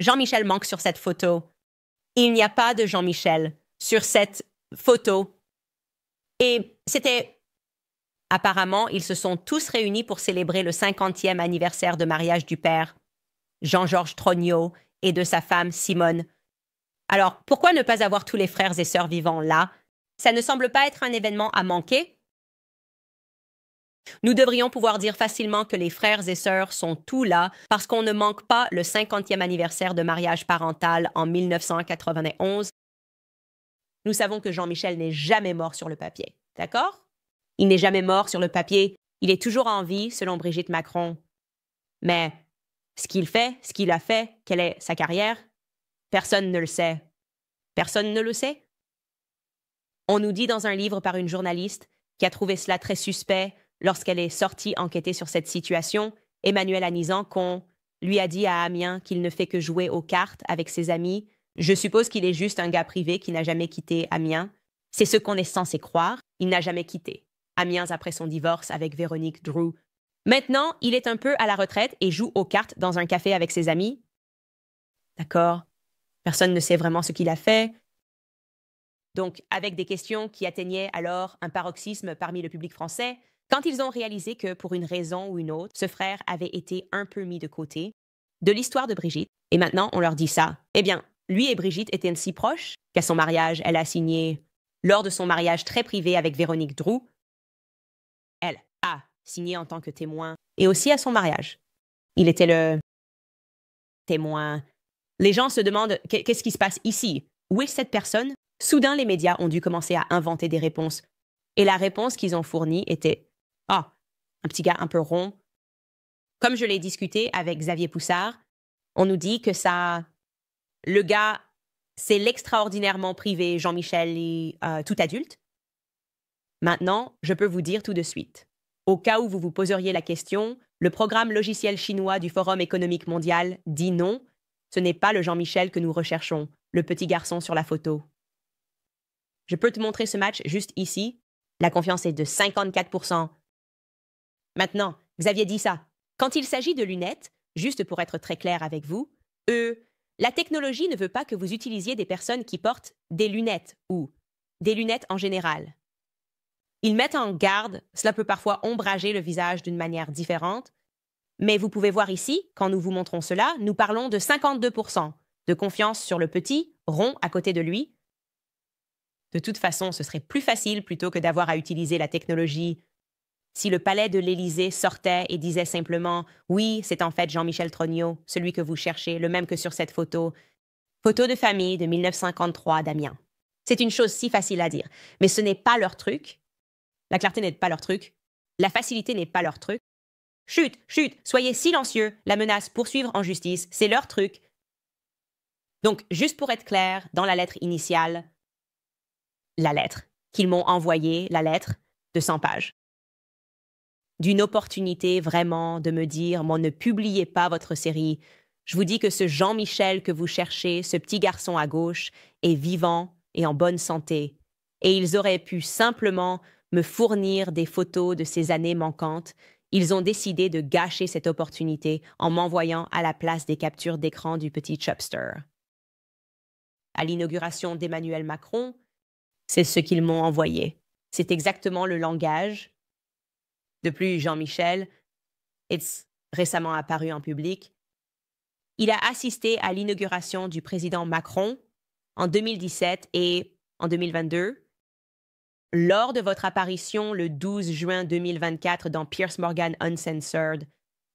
Jean-Michel manque sur cette photo. Il n'y a pas de Jean-Michel sur cette photos. Et c'était... Apparemment, ils se sont tous réunis pour célébrer le 50e anniversaire de mariage du père, Jean-Georges Trogneux, et de sa femme, Simone. Alors, pourquoi ne pas avoir tous les frères et sœurs vivants là? Ça ne semble pas être un événement à manquer. Nous devrions pouvoir dire facilement que les frères et sœurs sont tous là parce qu'on ne manque pas le 50e anniversaire de mariage parental en 1991. Nous savons que Jean-Michel n'est jamais mort sur le papier, d'accord? Il n'est jamais mort sur le papier, il est toujours en vie selon Brigitte Macron. Mais ce qu'il fait, ce qu'il a fait, quelle est sa carrière? Personne ne le sait. Personne ne le sait? On nous dit dans un livre par une journaliste qui a trouvé cela très suspect lorsqu'elle est sortie enquêter sur cette situation, Emmanuel Anizan, qu'on lui a dit à Amiens qu'il ne fait que jouer aux cartes avec ses amis. Je suppose qu'il est juste un gars privé qui n'a jamais quitté Amiens. C'est ce qu'on est censé croire. Il n'a jamais quitté Amiens après son divorce avec Véronique Drew. Maintenant, il est un peu à la retraite et joue aux cartes dans un café avec ses amis. D'accord. Personne ne sait vraiment ce qu'il a fait. Donc, avec des questions qui atteignaient alors un paroxysme parmi le public français, quand ils ont réalisé que, pour une raison ou une autre, ce frère avait été un peu mis de côté de l'histoire de Brigitte, et maintenant on leur dit ça. Eh bien, lui et Brigitte étaient si proches qu'à son mariage, elle a signé, lors de son mariage très privé avec Véronique Drew, elle a signé en tant que témoin, et aussi à son mariage. Il était le témoin. Les gens se demandent qu'est-ce qui se passe ici? Où est cette personne? Soudain, les médias ont dû commencer à inventer des réponses. Et la réponse qu'ils ont fournie était « Ah, un petit gars un peu rond. » Comme je l'ai discuté avec Xavier Poussard, on nous dit que ça... Le gars, c'est l'extraordinairement privé Jean-Michel et tout adulte. Maintenant, je peux vous dire tout de suite. Au cas où vous vous poseriez la question, le programme logiciel chinois du Forum économique mondial dit non, ce n'est pas le Jean-Michel que nous recherchons, le petit garçon sur la photo. Je peux te montrer ce match juste ici. La confiance est de 54%. Maintenant, Xavier dit ça. Quand il s'agit de lunettes, juste pour être très clair avec vous, la technologie ne veut pas que vous utilisiez des personnes qui portent des lunettes ou des lunettes en général. Ils mettent en garde, cela peut parfois ombrager le visage d'une manière différente, mais vous pouvez voir ici, quand nous vous montrons cela, nous parlons de 52% de confiance sur le petit, rond à côté de lui. De toute façon, ce serait plus facile plutôt que d'avoir à utiliser la technologie. Si le palais de l'Élysée sortait et disait simplement « Oui, c'est en fait Jean-Michel Trogneux, celui que vous cherchez, le même que sur cette photo. Photo de famille de 1953 d'Amiens. » C'est une chose si facile à dire, mais ce n'est pas leur truc. La clarté n'est pas leur truc. La facilité n'est pas leur truc. Chut, chut, soyez silencieux, la menace poursuivre en justice, c'est leur truc. Donc, juste pour être clair, dans la lettre initiale, la lettre qu'ils m'ont envoyée, la lettre de 100 pages. D'une opportunité vraiment de me dire « Moi, ne publiez pas votre série. Je vous dis que ce Jean-Michel que vous cherchez, ce petit garçon à gauche, est vivant et en bonne santé. Et ils auraient pu simplement me fournir des photos de ces années manquantes. Ils ont décidé de gâcher cette opportunité en m'envoyant à la place des captures d'écran du petit Chubster. » À l'inauguration d'Emmanuel Macron, c'est ce qu'ils m'ont envoyé. C'est exactement le langage. De plus, Jean-Michel est récemment apparu en public. Il a assisté à l'inauguration du président Macron en 2017 et en 2022. Lors de votre apparition le 12 juin 2024 dans Piers Morgan Uncensored,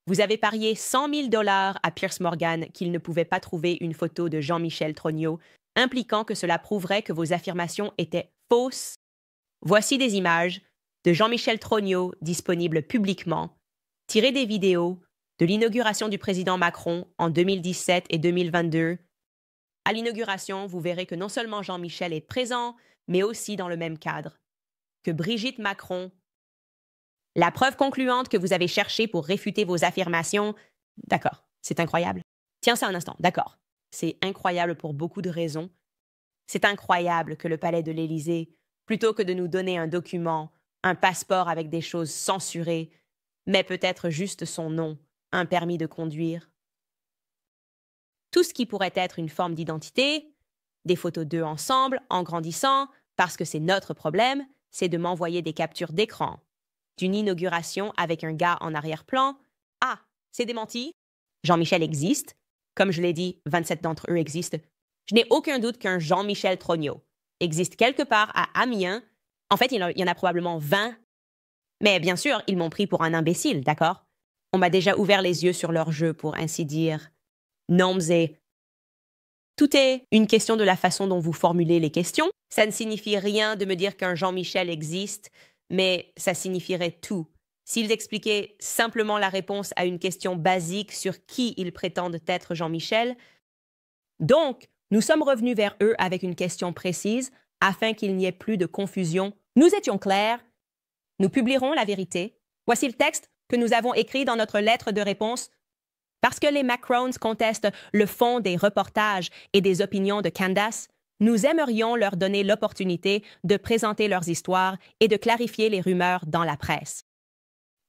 vous avez parié 100 000 $ à Piers Morgan qu'il ne pouvait pas trouver une photo de Jean-Michel Trogneux, impliquant que cela prouverait que vos affirmations étaient fausses. Voici des images de Jean-Michel Trogneux disponibles publiquement, tirées des vidéos de l'inauguration du président Macron en 2017 et 2022. À l'inauguration, vous verrez que non seulement Jean-Michel est présent, mais aussi dans le même cadre que Brigitte Macron. La preuve concluante que vous avez cherchée pour réfuter vos affirmations. D'accord, c'est incroyable. Tiens ça un instant, d'accord. C'est incroyable pour beaucoup de raisons. C'est incroyable que le palais de l'Élysée, plutôt que de nous donner un document, un passeport avec des choses censurées, mais peut-être juste son nom, un permis de conduire. Tout ce qui pourrait être une forme d'identité, des photos d'eux ensemble, en grandissant, Parce que c'est notre problème, c'est de m'envoyer des captures d'écran d'une inauguration avec un gars en arrière-plan. Ah, c'est démenti. Jean-Michel existe. Comme je l'ai dit, 27 d'entre eux existent. Je n'ai aucun doute qu'un Jean-Michel Trogneau existe quelque part à Amiens. En fait, il y en a probablement 20. Mais bien sûr, ils m'ont pris pour un imbécile, d'accord? On m'a déjà ouvert les yeux sur leur jeu, pour ainsi dire. Non, mais tout est une question de la façon dont vous formulez les questions. Ça ne signifie rien de me dire qu'un Jean-Michel existe, mais ça signifierait tout. S'ils expliquaient simplement la réponse à une question basique sur qui ils prétendent être Jean-Michel. Donc, nous sommes revenus vers eux avec une question précise afin qu'il n'y ait plus de confusion. Nous étions clairs. Nous publierons la vérité. Voici le texte que nous avons écrit dans notre lettre de réponse. Parce que les Macrones contestent le fond des reportages et des opinions de Candace, nous aimerions leur donner l'opportunité de présenter leurs histoires et de clarifier les rumeurs dans la presse.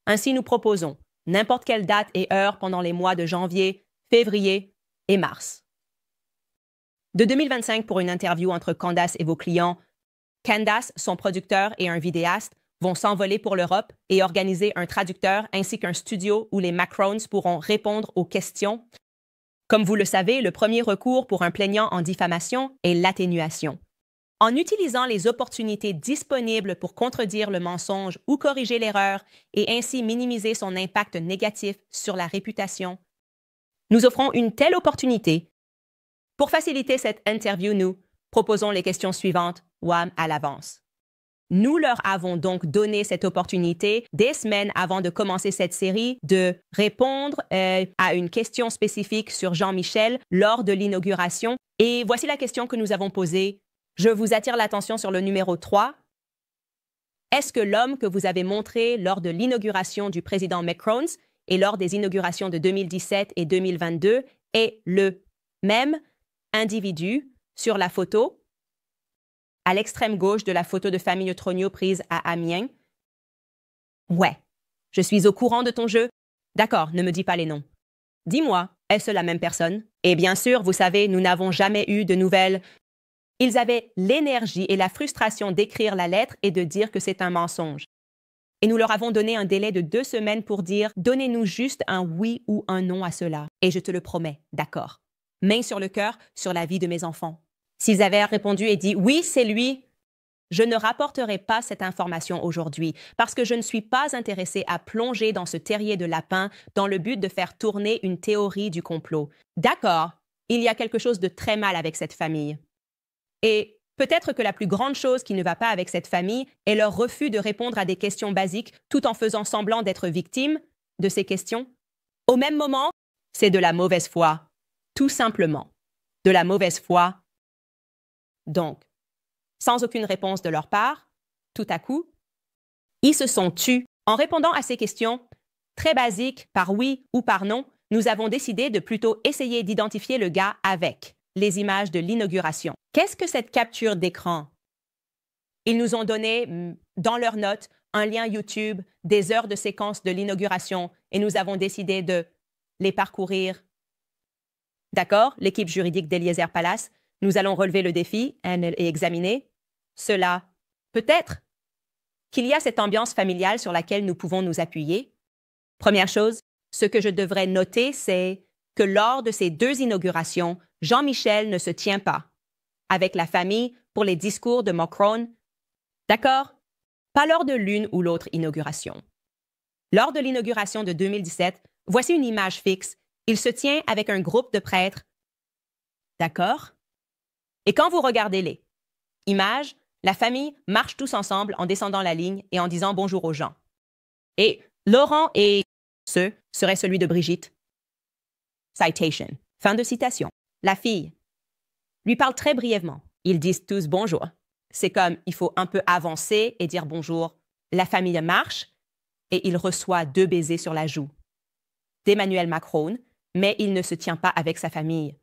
Ainsi, nous proposons n'importe quelle date et heure pendant les mois de janvier, février et mars. De 2025 pour une interview entre Candace et vos clients, Candace, son producteur et un vidéaste vont s'envoler pour l'Europe et organiser un traducteur ainsi qu'un studio où les Macrones pourront répondre aux questions. Comme vous le savez, le premier recours pour un plaignant en diffamation est l'atténuation. En utilisant les opportunités disponibles pour contredire le mensonge ou corriger l'erreur et ainsi minimiser son impact négatif sur la réputation, nous offrons une telle opportunité. Pour faciliter cette interview, nous proposons les questions suivantes, wham, à l'avance. Nous leur avons donc donné cette opportunité des semaines avant de commencer cette série de répondre à une question spécifique sur Jean-Michel lors de l'inauguration. Et voici la question que nous avons posée. Je vous attire l'attention sur le numéro 3. Est-ce que l'homme que vous avez montré lors de l'inauguration du président Macron et lors des inaugurations de 2017 et 2022 est le même individu sur la photo à l'extrême gauche de la photo de famille Trogneau prise à Amiens? Ouais, je suis au courant de ton jeu. D'accord, ne me dis pas les noms. Dis-moi, est-ce la même personne? Et bien sûr, vous savez, nous n'avons jamais eu de nouvelles. Ils avaient l'énergie et la frustration d'écrire la lettre et de dire que c'est un mensonge. Et nous leur avons donné un délai de 2 semaines pour dire « Donnez-nous juste un oui ou un non à cela. » Et je te le promets, d'accord. Main sur le cœur, sur la vie de mes enfants. S'ils avaient répondu et dit « Oui, c'est lui », je ne rapporterai pas cette information aujourd'hui parce que je ne suis pas intéressée à plonger dans ce terrier de lapin dans le but de faire tourner une théorie du complot. D'accord, il y a quelque chose de très mal avec cette famille. Et peut-être que la plus grande chose qui ne va pas avec cette famille est leur refus de répondre à des questions basiques tout en faisant semblant d'être victime de ces questions. Au même moment, c'est de la mauvaise foi, tout simplement. De la mauvaise foi. Donc, sans aucune réponse de leur part, tout à coup, ils se sont tus. En répondant à ces questions, très basiques, par oui ou par non, nous avons décidé de plutôt essayer d'identifier le gars avec les images de l'inauguration. Qu'est-ce que cette capture d'écran? Ils nous ont donné, dans leurs notes, un lien YouTube, des heures de séquence de l'inauguration, et nous avons décidé de les parcourir. D'accord, l'équipe juridique d'Eliezer Palace, nous allons relever le défi et examiner cela. Peut-être qu'il y a cette ambiance familiale sur laquelle nous pouvons nous appuyer. Première chose, ce que je devrais noter, c'est que lors de ces 2 inaugurations, Jean-Michel ne se tient pas avec la famille pour les discours de Macron. D'accord? Pas lors de l'une ou l'autre inauguration. Lors de l'inauguration de 2017, voici une image fixe. Il se tient avec un groupe de prêtres. D'accord? Et quand vous regardez les images, la famille marche tous ensemble en descendant la ligne et en disant bonjour aux gens. Et Laurent et ce serait celui de Brigitte. Citation. Fin de citation. La fille lui parle très brièvement. Ils disent tous bonjour. C'est comme il faut un peu avancer et dire bonjour. La famille marche et il reçoit 2 baisers sur la joue d'Emmanuel Macron, mais il ne se tient pas avec sa famille.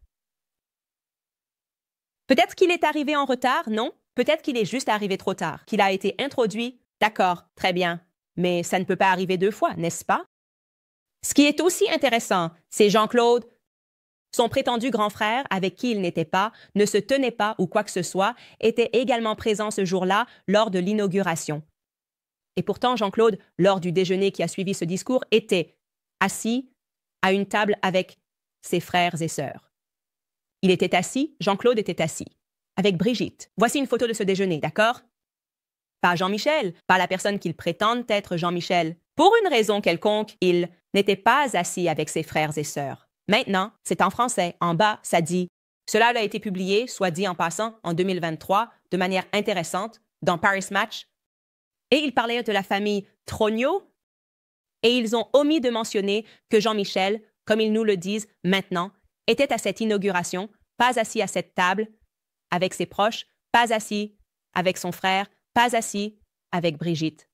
Peut-être qu'il est arrivé en retard, non? Peut-être qu'il est juste arrivé trop tard, qu'il a été introduit. D'accord, très bien. Mais ça ne peut pas arriver 2 fois, n'est-ce pas? Ce qui est aussi intéressant, c'est Jean-Claude. Son prétendu grand frère, avec qui il n'était pas, ne se tenait pas ou quoi que ce soit, était également présent ce jour-là lors de l'inauguration. Et pourtant, Jean-Claude, lors du déjeuner qui a suivi ce discours, était assis à une table avec ses frères et sœurs. Il était assis, Jean-Claude était assis, avec Brigitte. Voici une photo de ce déjeuner, d'accord? Pas Jean-Michel, pas la personne qu'il prétend être Jean-Michel. Pour une raison quelconque, il n'était pas assis avec ses frères et sœurs. Maintenant, c'est en français. En bas, ça dit « Cela a été publié, soit dit en passant, en 2023, de manière intéressante, dans Paris Match. » Et il parlait de la famille Trogneau, et ils ont omis de mentionner que Jean-Michel, comme ils nous le disent maintenant, était à cette inauguration, pas assis à cette table, avec ses proches, pas assis avec son frère, pas assis avec Brigitte.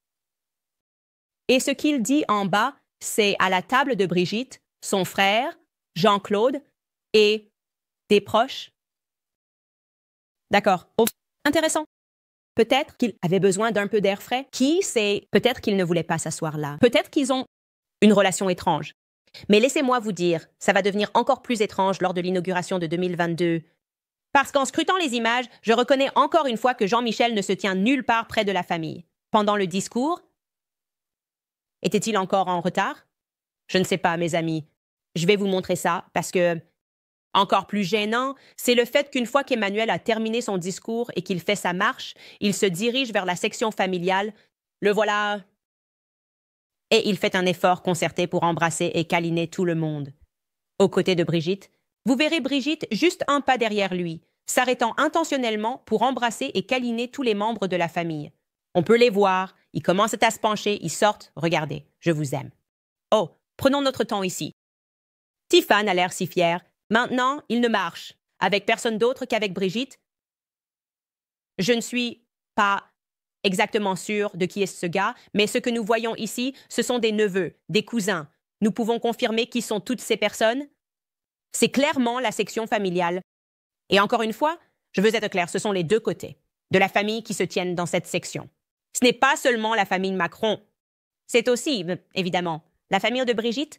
Et ce qu'il dit en bas, c'est à la table de Brigitte, son frère, Jean-Claude et des proches. D'accord. Oh, intéressant. Peut-être qu'il avait besoin d'un peu d'air frais. Qui sait? Peut-être qu'il ne voulait pas s'asseoir là. Peut-être qu'ils ont une relation étrange. Mais laissez-moi vous dire, ça va devenir encore plus étrange lors de l'inauguration de 2022. Parce qu'en scrutant les images, je reconnais encore une fois que Jean-Michel ne se tient nulle part près de la famille. Pendant le discours, était-il encore en retard? Je ne sais pas, mes amis. Je vais vous montrer ça parce que, encore plus gênant, c'est le fait qu'une fois qu'Emmanuel a terminé son discours et qu'il fait sa marche, il se dirige vers la section familiale. Le voilà. Et il fait un effort concerté pour embrasser et câliner tout le monde. Aux côtés de Brigitte, vous verrez Brigitte juste un pas derrière lui, s'arrêtant intentionnellement pour embrasser et câliner tous les membres de la famille. On peut les voir, ils commencent à se pencher, ils sortent. Regardez, je vous aime. Oh, prenons notre temps ici. Tiffany a l'air si fière. Maintenant, il ne marche, avec personne d'autre qu'avec Brigitte. Je ne suis pas exactement sûre de qui est ce gars, mais ce que nous voyons ici, ce sont des neveux, des cousins. Nous pouvons confirmer qui sont toutes ces personnes? C'est clairement la section familiale. Et encore une fois, je veux être claire, ce sont les deux côtés de la famille qui se tiennent dans cette section. Ce n'est pas seulement la famille Macron. C'est aussi, évidemment, la famille de Brigitte.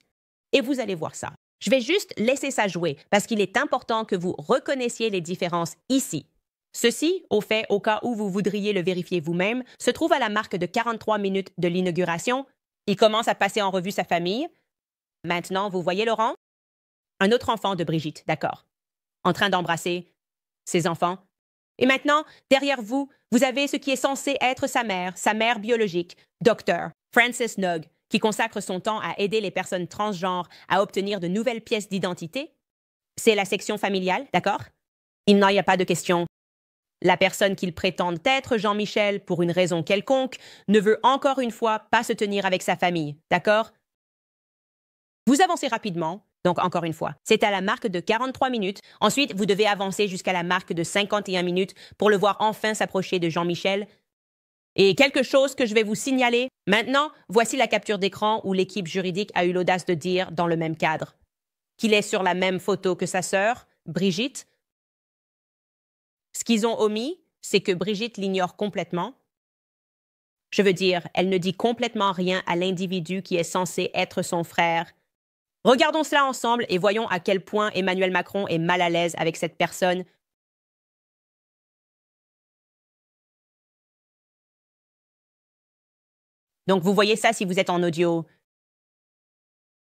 Et vous allez voir ça. Je vais juste laisser ça jouer parce qu'il est important que vous reconnaissiez les différences ici. Ceci, au fait, au cas où vous voudriez le vérifier vous-même, se trouve à la marque de 43 minutes de l'inauguration. Il commence à passer en revue sa famille. Maintenant, vous voyez Laurent? Un autre enfant de Brigitte, d'accord. En train d'embrasser ses enfants. Et maintenant, derrière vous, vous avez ce qui est censé être sa mère biologique, Dr. Frances Nugg, qui consacre son temps à aider les personnes transgenres à obtenir de nouvelles pièces d'identité. C'est la section familiale, d'accord? Il n'y a pas de question. La personne qu'il prétend être, Jean-Michel, pour une raison quelconque, ne veut encore une fois pas se tenir avec sa famille, d'accord? Vous avancez rapidement, donc encore une fois, c'est à la marque de 43 minutes. Ensuite, vous devez avancer jusqu'à la marque de 51 minutes pour le voir enfin s'approcher de Jean-Michel. Et quelque chose que je vais vous signaler. Maintenant, voici la capture d'écran où l'équipe juridique a eu l'audace de dire, dans le même cadre, qu'il est sur la même photo que sa sœur, Brigitte. Ce qu'ils ont omis, c'est que Brigitte l'ignore complètement. Je veux dire, elle ne dit complètement rien à l'individu qui est censé être son frère. Regardons cela ensemble et voyons à quel point Emmanuel Macron est mal à l'aise avec cette personne. Donc, vous voyez ça si vous êtes en audio.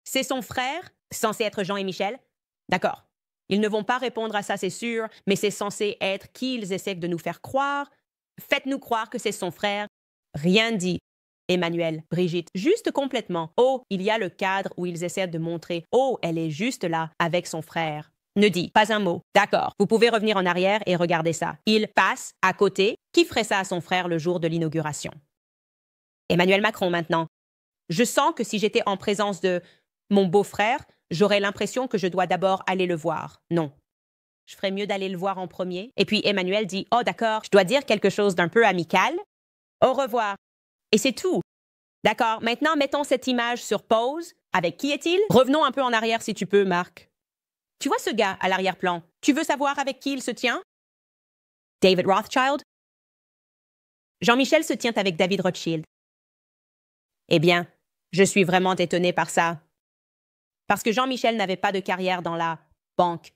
C'est son frère, censé être Jean et Michel. D'accord. Ils ne vont pas répondre à ça, c'est sûr, mais c'est censé être qui ils essaient de nous faire croire. Faites-nous croire que c'est son frère. Rien dit. Emmanuel, Brigitte, juste complètement. Oh, il y a le cadre où ils essaient de montrer. Oh, elle est juste là, avec son frère. Ne dit pas un mot. D'accord. Vous pouvez revenir en arrière et regarder ça. Il passe à côté. Qui ferait ça à son frère le jour de l'inauguration? Emmanuel Macron maintenant. Je sens que si j'étais en présence de mon beau-frère, j'aurais l'impression que je dois d'abord aller le voir. Non. Je ferais mieux d'aller le voir en premier. Et puis Emmanuel dit « Oh d'accord, je dois dire quelque chose d'un peu amical. Au revoir. » Et c'est tout. D'accord, maintenant mettons cette image sur pause. Avec qui est-il? Revenons un peu en arrière si tu peux, Marc. Tu vois ce gars à l'arrière-plan? Tu veux savoir avec qui il se tient? David Rothschild? Jean-Michel se tient avec David Rothschild. Eh bien, je suis vraiment étonnée par ça. Parce que Jean-Michel n'avait pas de carrière dans la banque.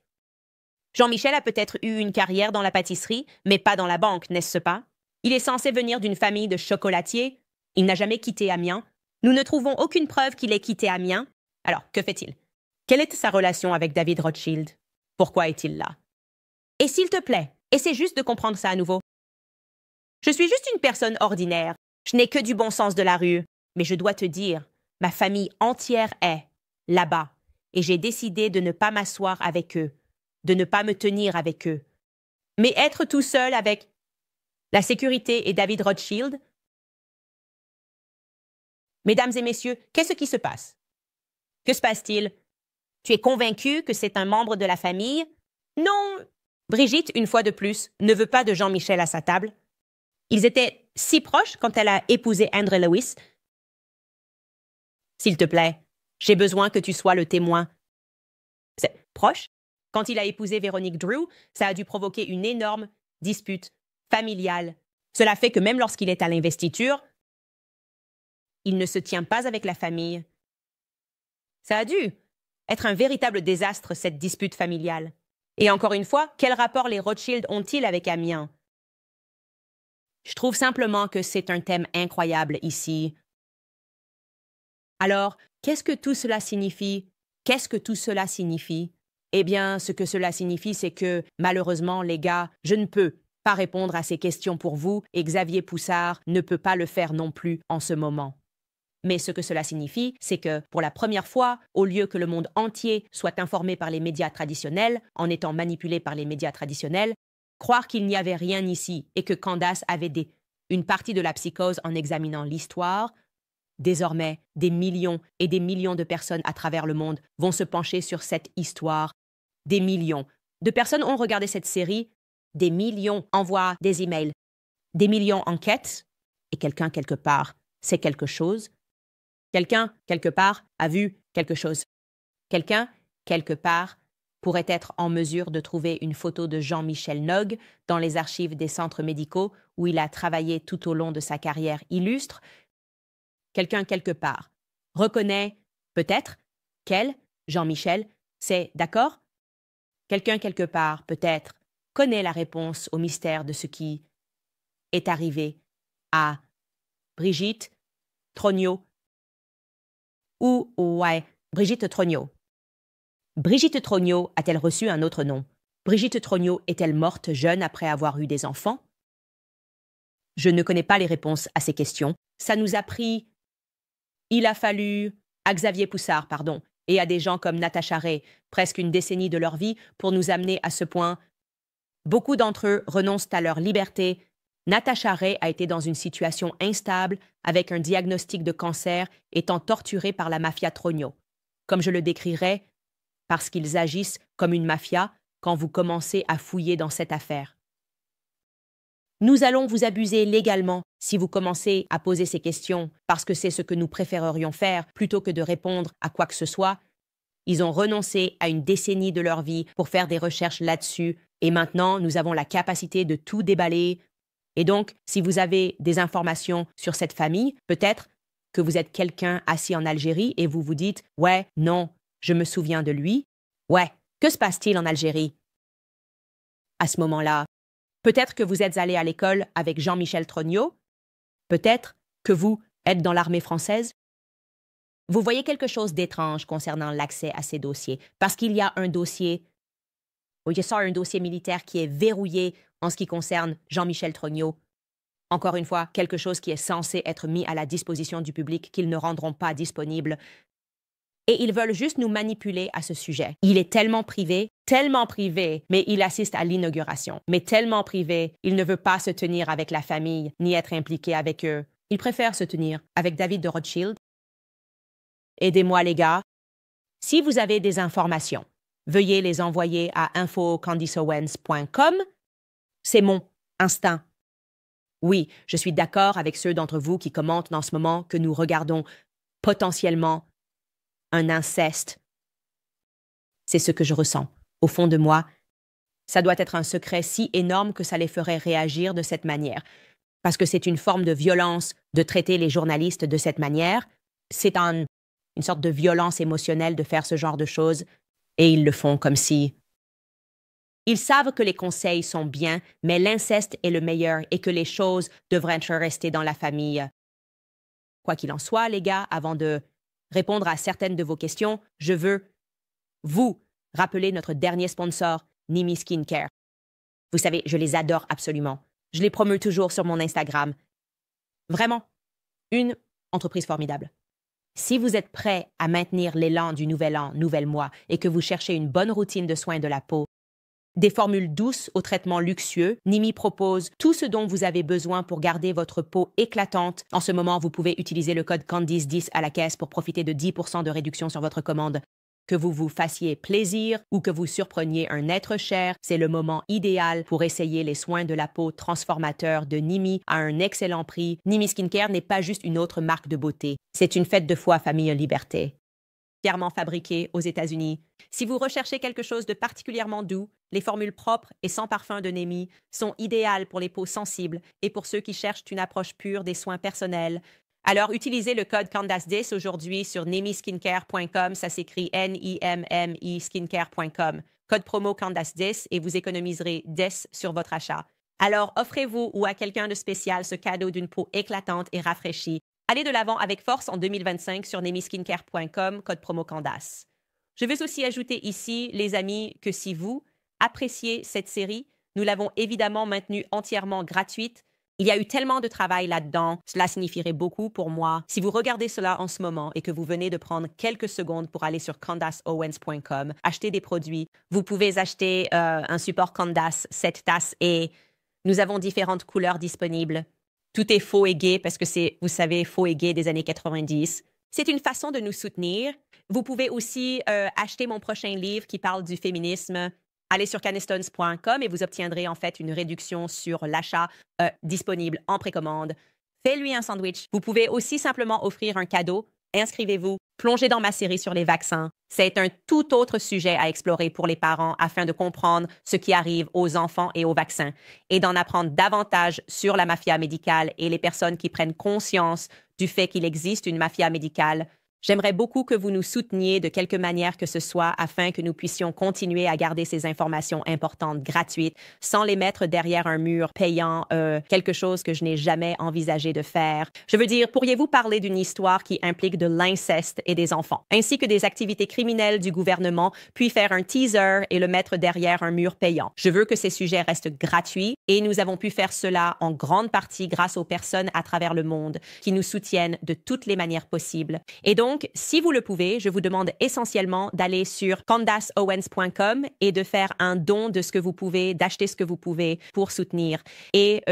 Jean-Michel a peut-être eu une carrière dans la pâtisserie, mais pas dans la banque, n'est-ce pas? Il est censé venir d'une famille de chocolatiers. Il n'a jamais quitté Amiens. Nous ne trouvons aucune preuve qu'il ait quitté Amiens. Alors, que fait-il? Quelle est sa relation avec David Rothschild? Pourquoi est-il là? Et s'il te plaît, essaie juste de comprendre ça à nouveau. Je suis juste une personne ordinaire. Je n'ai que du bon sens de la rue. Mais je dois te dire, ma famille entière est là-bas. Et j'ai décidé de ne pas m'asseoir avec eux, de ne pas me tenir avec eux. Mais être tout seul avec la sécurité et David Rothschild? Mesdames et messieurs, qu'est-ce qui se passe? Que se passe-t-il? Tu es convaincu que c'est un membre de la famille? Non. Brigitte, une fois de plus, ne veut pas de Jean-Michel à sa table. Ils étaient si proches quand elle a épousé Andrew Lewis. S'il te plaît, j'ai besoin que tu sois le témoin. C'est proche? Quand il a épousé Véronique Drew, ça a dû provoquer une énorme dispute familiale. Cela fait que même lorsqu'il est à l'investiture, il ne se tient pas avec la famille. Ça a dû être un véritable désastre, cette dispute familiale. Et encore une fois, quel rapport les Rothschild ont-ils avec Amiens? Je trouve simplement que c'est un thème incroyable ici. Alors, qu'est-ce que tout cela signifie? Qu'est-ce que tout cela signifie? Eh bien, ce que cela signifie, c'est que, malheureusement, les gars, je ne peux pas répondre à ces questions pour vous et Xavier Poussard ne peut pas le faire non plus en ce moment. Mais ce que cela signifie, c'est que, pour la première fois, au lieu que le monde entier soit informé par les médias traditionnels, en étant manipulé par les médias traditionnels, croire qu'il n'y avait rien ici et que Candace avait une partie de la psychose en examinant l'histoire, désormais, des millions et des millions de personnes à travers le monde vont se pencher sur cette histoire. Des millions de personnes ont regardé cette série, des millions envoient des emails, des millions enquêtent, et quelqu'un quelque part sait quelque chose. Quelqu'un, quelque part, a vu quelque chose. Quelqu'un, quelque part, pourrait être en mesure de trouver une photo de Jean-Michel Nogue dans les archives des centres médicaux où il a travaillé tout au long de sa carrière illustre. Quelqu'un, quelque part, reconnaît, peut-être, qu'elle, Jean-Michel, c'est d'accord? Quelqu'un, quelque part, peut-être, connaît la réponse au mystère de ce qui est arrivé à Brigitte Trognot. Brigitte Trognot. Brigitte Trognot a-t-elle reçu un autre nom? Brigitte Trognot est-elle morte jeune après avoir eu des enfants? Je ne connais pas les réponses à ces questions. Ça nous a pris... Il a fallu à Xavier Poussard, et à des gens comme Natacha Ray, presque une décennie de leur vie pour nous amener à ce point. Beaucoup d'entre eux renoncent à leur liberté. Natacha Ray a été dans une situation instable avec un diagnostic de cancer, étant torturée par la mafia Trognot. Comme je le décrirais, parce qu'ils agissent comme une mafia quand vous commencez à fouiller dans cette affaire. Nous allons vous abuser légalement si vous commencez à poser ces questions, parce que c'est ce que nous préférerions faire plutôt que de répondre à quoi que ce soit. Ils ont renoncé à une décennie de leur vie pour faire des recherches là-dessus, et maintenant nous avons la capacité de tout déballer. Et donc, si vous avez des informations sur cette famille, peut-être que vous êtes quelqu'un assis en Algérie et vous vous dites « Ouais, non, je me souviens de lui. Ouais, que se passe-t-il en Algérie ?» À ce moment-là, peut-être que vous êtes allé à l'école avec Jean-Michel Trognot. Peut-être que vous êtes dans l'armée française. Vous voyez quelque chose d'étrange concernant l'accès à ces dossiers, parce qu'il y a un dossier, un dossier militaire qui est verrouillé en ce qui concerne Jean-Michel Trognot. Encore une fois, quelque chose qui est censé être mis à la disposition du public qu'ils ne rendront pas disponible. Et ils veulent juste nous manipuler à ce sujet. Il est tellement privé, mais il assiste à l'inauguration. Mais tellement privé, il ne veut pas se tenir avec la famille, ni être impliqué avec eux. Il préfère se tenir avec David de Rothschild. Aidez-moi, les gars. Si vous avez des informations, veuillez les envoyer à info@candiceowens.com. C'est mon instinct. Oui, je suis d'accord avec ceux d'entre vous qui commentent en ce moment que nous regardons potentiellement un inceste. C'est ce que je ressens. Au fond de moi, ça doit être un secret si énorme que ça les ferait réagir de cette manière. Parce que c'est une forme de violence de traiter les journalistes de cette manière. C'est une sorte de violence émotionnelle de faire ce genre de choses. Et ils le font comme si... Ils savent que les conseils sont bien, mais l'inceste est le meilleur et que les choses devraient rester dans la famille. Quoi qu'il en soit, les gars, avant de répondre à certaines de vos questions, je veux vous rappeler notre dernier sponsor, Nimi Skincare. Vous savez, je les adore absolument. Je les promeux toujours sur mon Instagram. Vraiment, une entreprise formidable. Si vous êtes prêt à maintenir l'élan du nouvel an, nouvel mois, et que vous cherchez une bonne routine de soins de la peau, des formules douces aux traitements luxueux, Nimi propose tout ce dont vous avez besoin pour garder votre peau éclatante. En ce moment, vous pouvez utiliser le code Candice10 à la caisse pour profiter de 10% de réduction sur votre commande. Que vous vous fassiez plaisir ou que vous surpreniez un être cher, c'est le moment idéal pour essayer les soins de la peau transformateurs de Nimi à un excellent prix. Nimi Skincare n'est pas juste une autre marque de beauté. C'est une fête de foi famille liberté. Fièrement fabriqué aux États-Unis. Si vous recherchez quelque chose de particulièrement doux, les formules propres et sans parfum de Nimi sont idéales pour les peaux sensibles et pour ceux qui cherchent une approche pure des soins personnels. Alors, utilisez le code Candace10 aujourd'hui sur nimiskincare.com. Ça s'écrit N-I-M-M-I skincare.com. Code promo Candace10 et vous économiserez 10 sur votre achat. Alors, offrez-vous ou à quelqu'un de spécial ce cadeau d'une peau éclatante et rafraîchie. Allez de l'avant avec force en 2025 sur nemiskincare.com, code promo Candace. Je veux aussi ajouter ici, les amis, que si vous appréciez cette série, nous l'avons évidemment maintenue entièrement gratuite. Il y a eu tellement de travail là-dedans, cela signifierait beaucoup pour moi. Si vous regardez cela en ce moment et que vous venez de prendre quelques secondes pour aller sur CandaceOwens.com, acheter des produits, vous pouvez acheter un support Candace, cette tasse, et nous avons différentes couleurs disponibles. Tout est faux et gay parce que c'est, vous savez, faux et gay des années 90. C'est une façon de nous soutenir. Vous pouvez aussi acheter mon prochain livre qui parle du féminisme. Allez sur canistones.com et vous obtiendrez en fait une réduction sur l'achat disponible en précommande. Fais-lui un sandwich. Vous pouvez aussi simplement offrir un cadeau. Inscrivez-vous. Plongez dans ma série sur les vaccins. C'est un tout autre sujet à explorer pour les parents afin de comprendre ce qui arrive aux enfants et aux vaccins et d'en apprendre davantage sur la mafia médicale et les personnes qui prennent conscience du fait qu'il existe une mafia médicale. J'aimerais beaucoup que vous nous souteniez de quelque manière que ce soit afin que nous puissions continuer à garder ces informations importantes gratuites sans les mettre derrière un mur payant, quelque chose que je n'ai jamais envisagé de faire. Je veux dire, pourriez-vous parler d'une histoire qui implique de l'inceste et des enfants, ainsi que des activités criminelles du gouvernement, puis faire un teaser et le mettre derrière un mur payant? Je veux que ces sujets restent gratuits et nous avons pu faire cela en grande partie grâce aux personnes à travers le monde qui nous soutiennent de toutes les manières possibles. Et donc, si vous le pouvez, je vous demande essentiellement d'aller sur CandaceOwens.com et de faire un don de ce que vous pouvez, d'acheter ce que vous pouvez pour soutenir. Et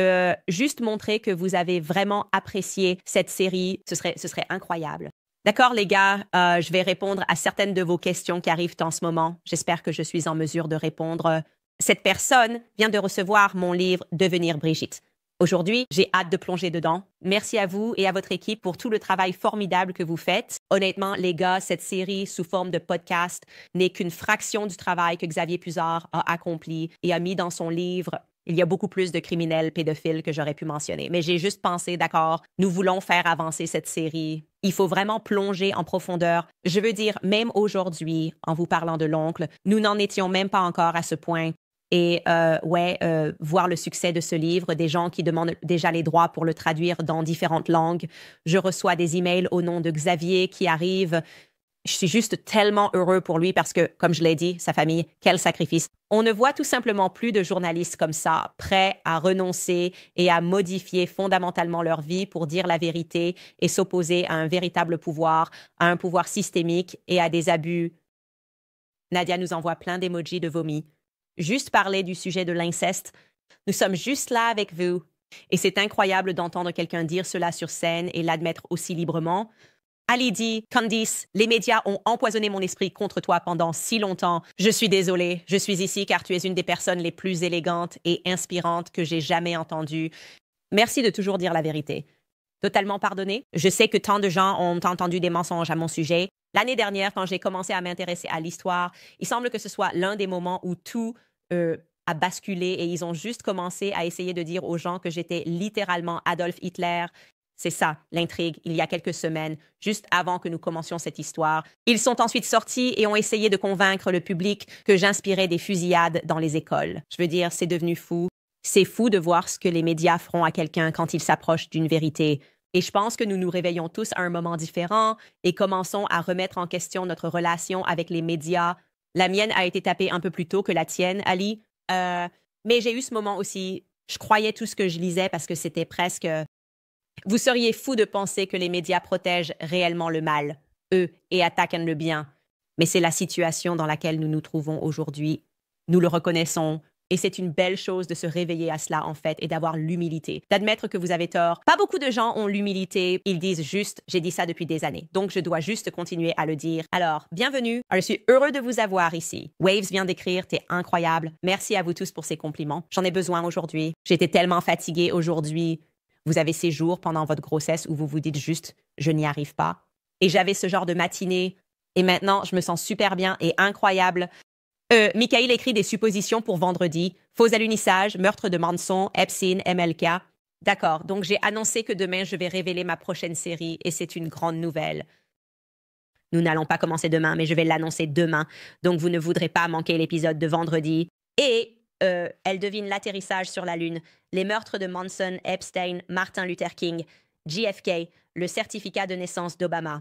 juste montrer que vous avez vraiment apprécié cette série, ce serait incroyable. D'accord, les gars, je vais répondre à certaines de vos questions qui arrivent en ce moment. J'espère que je suis en mesure de répondre. Cette personne vient de recevoir mon livre « Devenir Brigitte ». Aujourd'hui, j'ai hâte de plonger dedans. Merci à vous et à votre équipe pour tout le travail formidable que vous faites. Honnêtement, les gars, cette série sous forme de podcast n'est qu'une fraction du travail que Xavier Puzard a accompli et a mis dans son livre. Il y a beaucoup plus de criminels pédophiles que j'aurais pu mentionner. Mais j'ai juste pensé, d'accord, nous voulons faire avancer cette série. Il faut vraiment plonger en profondeur. Je veux dire, même aujourd'hui, en vous parlant de l'oncle, nous n'en étions même pas encore à ce point. Et voir le succès de ce livre, des gens qui demandent déjà les droits pour le traduire dans différentes langues. Je reçois des emails au nom de Xavier qui arrivent. Je suis juste tellement heureux pour lui parce que, comme je l'ai dit, sa famille, quel sacrifice. On ne voit tout simplement plus de journalistes comme ça, prêts à renoncer et à modifier fondamentalement leur vie pour dire la vérité et s'opposer à un véritable pouvoir, à un pouvoir systémique et à des abus. Nadia nous envoie plein d'émojis de vomi. Juste parler du sujet de l'inceste. Nous sommes juste là avec vous. Et c'est incroyable d'entendre quelqu'un dire cela sur scène et l'admettre aussi librement. Ali dit, Candice, les médias ont empoisonné mon esprit contre toi pendant si longtemps. Je suis désolée. Je suis ici car tu es une des personnes les plus élégantes et inspirantes que j'ai jamais entendues. Merci de toujours dire la vérité. Totalement pardonné. Je sais que tant de gens ont entendu des mensonges à mon sujet. L'année dernière, quand j'ai commencé à m'intéresser à l'histoire, il semble que ce soit l'un des moments où tout a basculé et ils ont juste commencé à essayer de dire aux gens que j'étais littéralement Adolf Hitler. C'est ça, l'intrigue, il y a quelques semaines, juste avant que nous commencions cette histoire. Ils sont ensuite sortis et ont essayé de convaincre le public que j'inspirais des fusillades dans les écoles. Je veux dire, c'est devenu fou. C'est fou de voir ce que les médias feront à quelqu'un quand il s'approche d'une vérité. Et je pense que nous nous réveillons tous à un moment différent et commençons à remettre en question notre relation avec les médias. La mienne a été tapée un peu plus tôt que la tienne, Ali. Mais j'ai eu ce moment aussi. Je croyais tout ce que je lisais parce que c'était presque... Vous seriez fou de penser que les médias protègent réellement le mal, eux, et attaquent le bien. Mais c'est la situation dans laquelle nous nous trouvons aujourd'hui. Nous le reconnaissons. Et c'est une belle chose de se réveiller à cela, en fait, et d'avoir l'humilité, d'admettre que vous avez tort. Pas beaucoup de gens ont l'humilité. Ils disent juste, j'ai dit ça depuis des années, donc je dois juste continuer à le dire. Alors, bienvenue. Je suis heureux de vous avoir ici. Waves vient d'écrire, t'es incroyable. Merci à vous tous pour ces compliments. J'en ai besoin aujourd'hui. J'étais tellement fatiguée aujourd'hui. Vous avez ces jours pendant votre grossesse où vous vous dites juste, je n'y arrive pas. Et j'avais ce genre de matinée. Et maintenant, je me sens super bien et incroyable. Michael écrit des suppositions pour vendredi. Faux alunissage, meurtre de Manson, Epstein, MLK. D'accord, donc j'ai annoncé que demain, je vais révéler ma prochaine série et c'est une grande nouvelle. Nous n'allons pas commencer demain, mais je vais l'annoncer demain. Donc vous ne voudrez pas manquer l'épisode de vendredi. Et elle devine l'atterrissage sur la Lune, les meurtres de Manson, Epstein, Martin Luther King, JFK, le certificat de naissance d'Obama.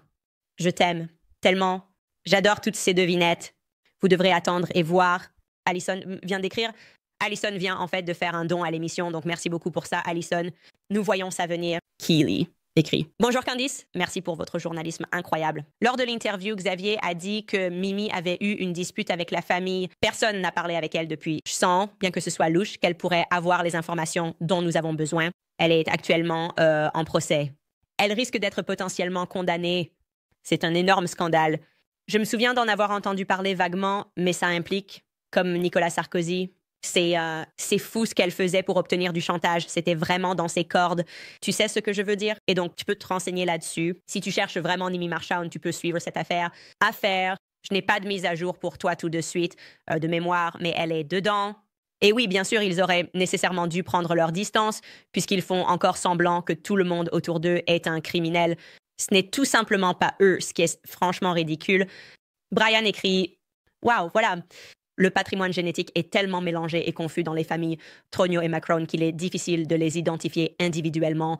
Je t'aime tellement. J'adore toutes ces devinettes. Vous devrez attendre et voir. Alison vient d'écrire. Alison vient en fait de faire un don à l'émission, donc merci beaucoup pour ça, Alison. Nous voyons ça venir. Keely écrit. Bonjour Candice, merci pour votre journalisme incroyable. Lors de l'interview, Xavier a dit que Mimi avait eu une dispute avec la famille. Personne n'a parlé avec elle depuis. Je sens, bien que ce soit louche, qu'elle pourrait avoir les informations dont nous avons besoin. Elle est actuellement en procès. Elle risque d'être potentiellement condamnée. C'est un énorme scandale. Je me souviens d'en avoir entendu parler vaguement, mais ça implique, comme Nicolas Sarkozy, c'est fou ce qu'elle faisait pour obtenir du chantage. C'était vraiment dans ses cordes. Tu sais ce que je veux dire? Et donc, tu peux te renseigner là-dessus. Si tu cherches vraiment Nimi Marchand, tu peux suivre cette affaire. Je n'ai pas de mise à jour pour toi tout de suite, de mémoire, mais elle est dedans. Et oui, bien sûr, ils auraient nécessairement dû prendre leur distance, puisqu'ils font encore semblant que tout le monde autour d'eux est un criminel. Ce n'est tout simplement pas eux, ce qui est franchement ridicule. Brian écrit « Waouh, voilà !» Le patrimoine génétique est tellement mélangé et confus dans les familles Trogno et Macron qu'il est difficile de les identifier individuellement.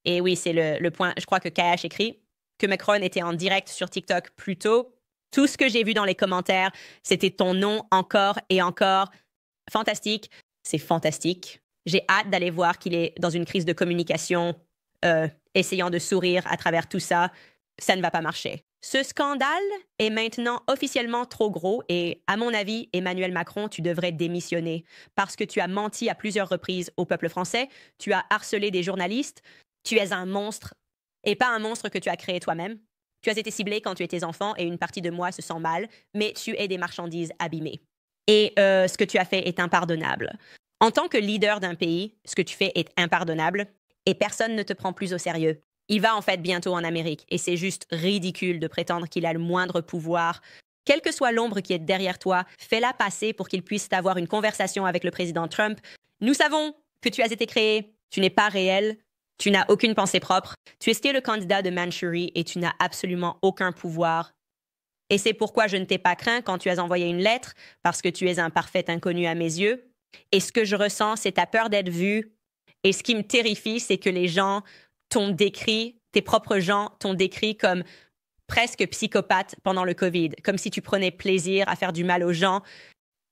Et oui, c'est le point, je crois que Kayash écrit que Macron était en direct sur TikTok plus tôt. Tout ce que j'ai vu dans les commentaires, c'était ton nom encore et encore. Fantastique, c'est fantastique. J'ai hâte d'aller voir qu'il est dans une crise de communication, essayant de sourire à travers tout ça. Ça ne va pas marcher. Ce scandale est maintenant officiellement trop gros et, à mon avis, Emmanuel Macron, tu devrais démissionner parce que tu as menti à plusieurs reprises au peuple français, tu as harcelé des journalistes, tu es un monstre et pas un monstre que tu as créé toi-même. Tu as été ciblé quand tu étais enfant et une partie de moi se sent mal, mais tu es des marchandises abîmées. Et ce que tu as fait est impardonnable. En tant que leader d'un pays, ce que tu fais est impardonnable et personne ne te prend plus au sérieux. Il va en fait bientôt en Amérique et c'est juste ridicule de prétendre qu'il a le moindre pouvoir. Quelle que soit l'ombre qui est derrière toi, fais-la passer pour qu'il puisse avoir une conversation avec le président Trump. Nous savons que tu as été créé, tu n'es pas réel, tu n'as aucune pensée propre, tu es still le candidat de Manchurie et tu n'as absolument aucun pouvoir. Et c'est pourquoi je ne t'ai pas craint quand tu as envoyé une lettre, parce que tu es un parfait inconnu à mes yeux. Et ce que je ressens, c'est ta peur d'être vu. Et ce qui me terrifie, c'est que les gens t'ont décrit, tes propres gens t'ont décrit comme presque psychopathe pendant le COVID, comme si tu prenais plaisir à faire du mal aux gens.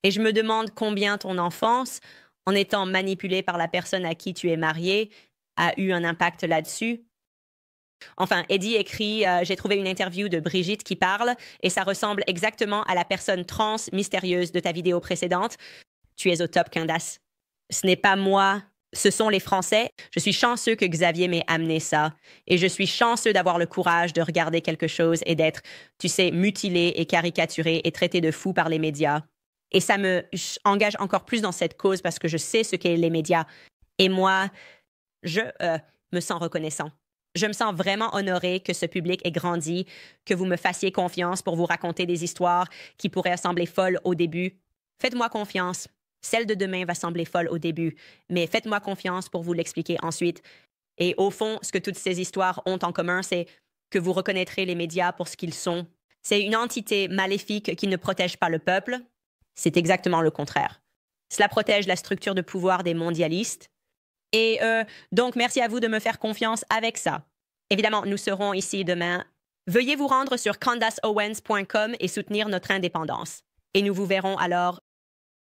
Et je me demande combien ton enfance, en étant manipulée par la personne à qui tu es marié, a eu un impact là-dessus. Enfin, Eddie écrit « J'ai trouvé une interview de Brigitte qui parle et ça ressemble exactement à la personne trans mystérieuse de ta vidéo précédente. Tu es au top, Candace. Ce n'est pas moi. Ce sont les Français. Je suis chanceux que Xavier m'ait amené ça. Et je suis chanceux d'avoir le courage de regarder quelque chose et d'être, tu sais, mutilé et caricaturé et traité de fou par les médias. Et ça me engage encore plus dans cette cause parce que je sais ce qu'est les médias. Et moi, je me sens reconnaissant. Je me sens vraiment honorée que ce public ait grandi, que vous me fassiez confiance pour vous raconter des histoires qui pourraient sembler folles au début. Faites-moi confiance. Celle de demain va sembler folle au début, mais faites-moi confiance pour vous l'expliquer ensuite. Et au fond, ce que toutes ces histoires ont en commun, c'est que vous reconnaîtrez les médias pour ce qu'ils sont. C'est une entité maléfique qui ne protège pas le peuple. C'est exactement le contraire. Cela protège la structure de pouvoir des mondialistes. Et donc, merci à vous de me faire confiance avec ça. Évidemment, nous serons ici demain. Veuillez vous rendre sur CandaceOwens.com et soutenir notre indépendance. Et nous vous verrons alors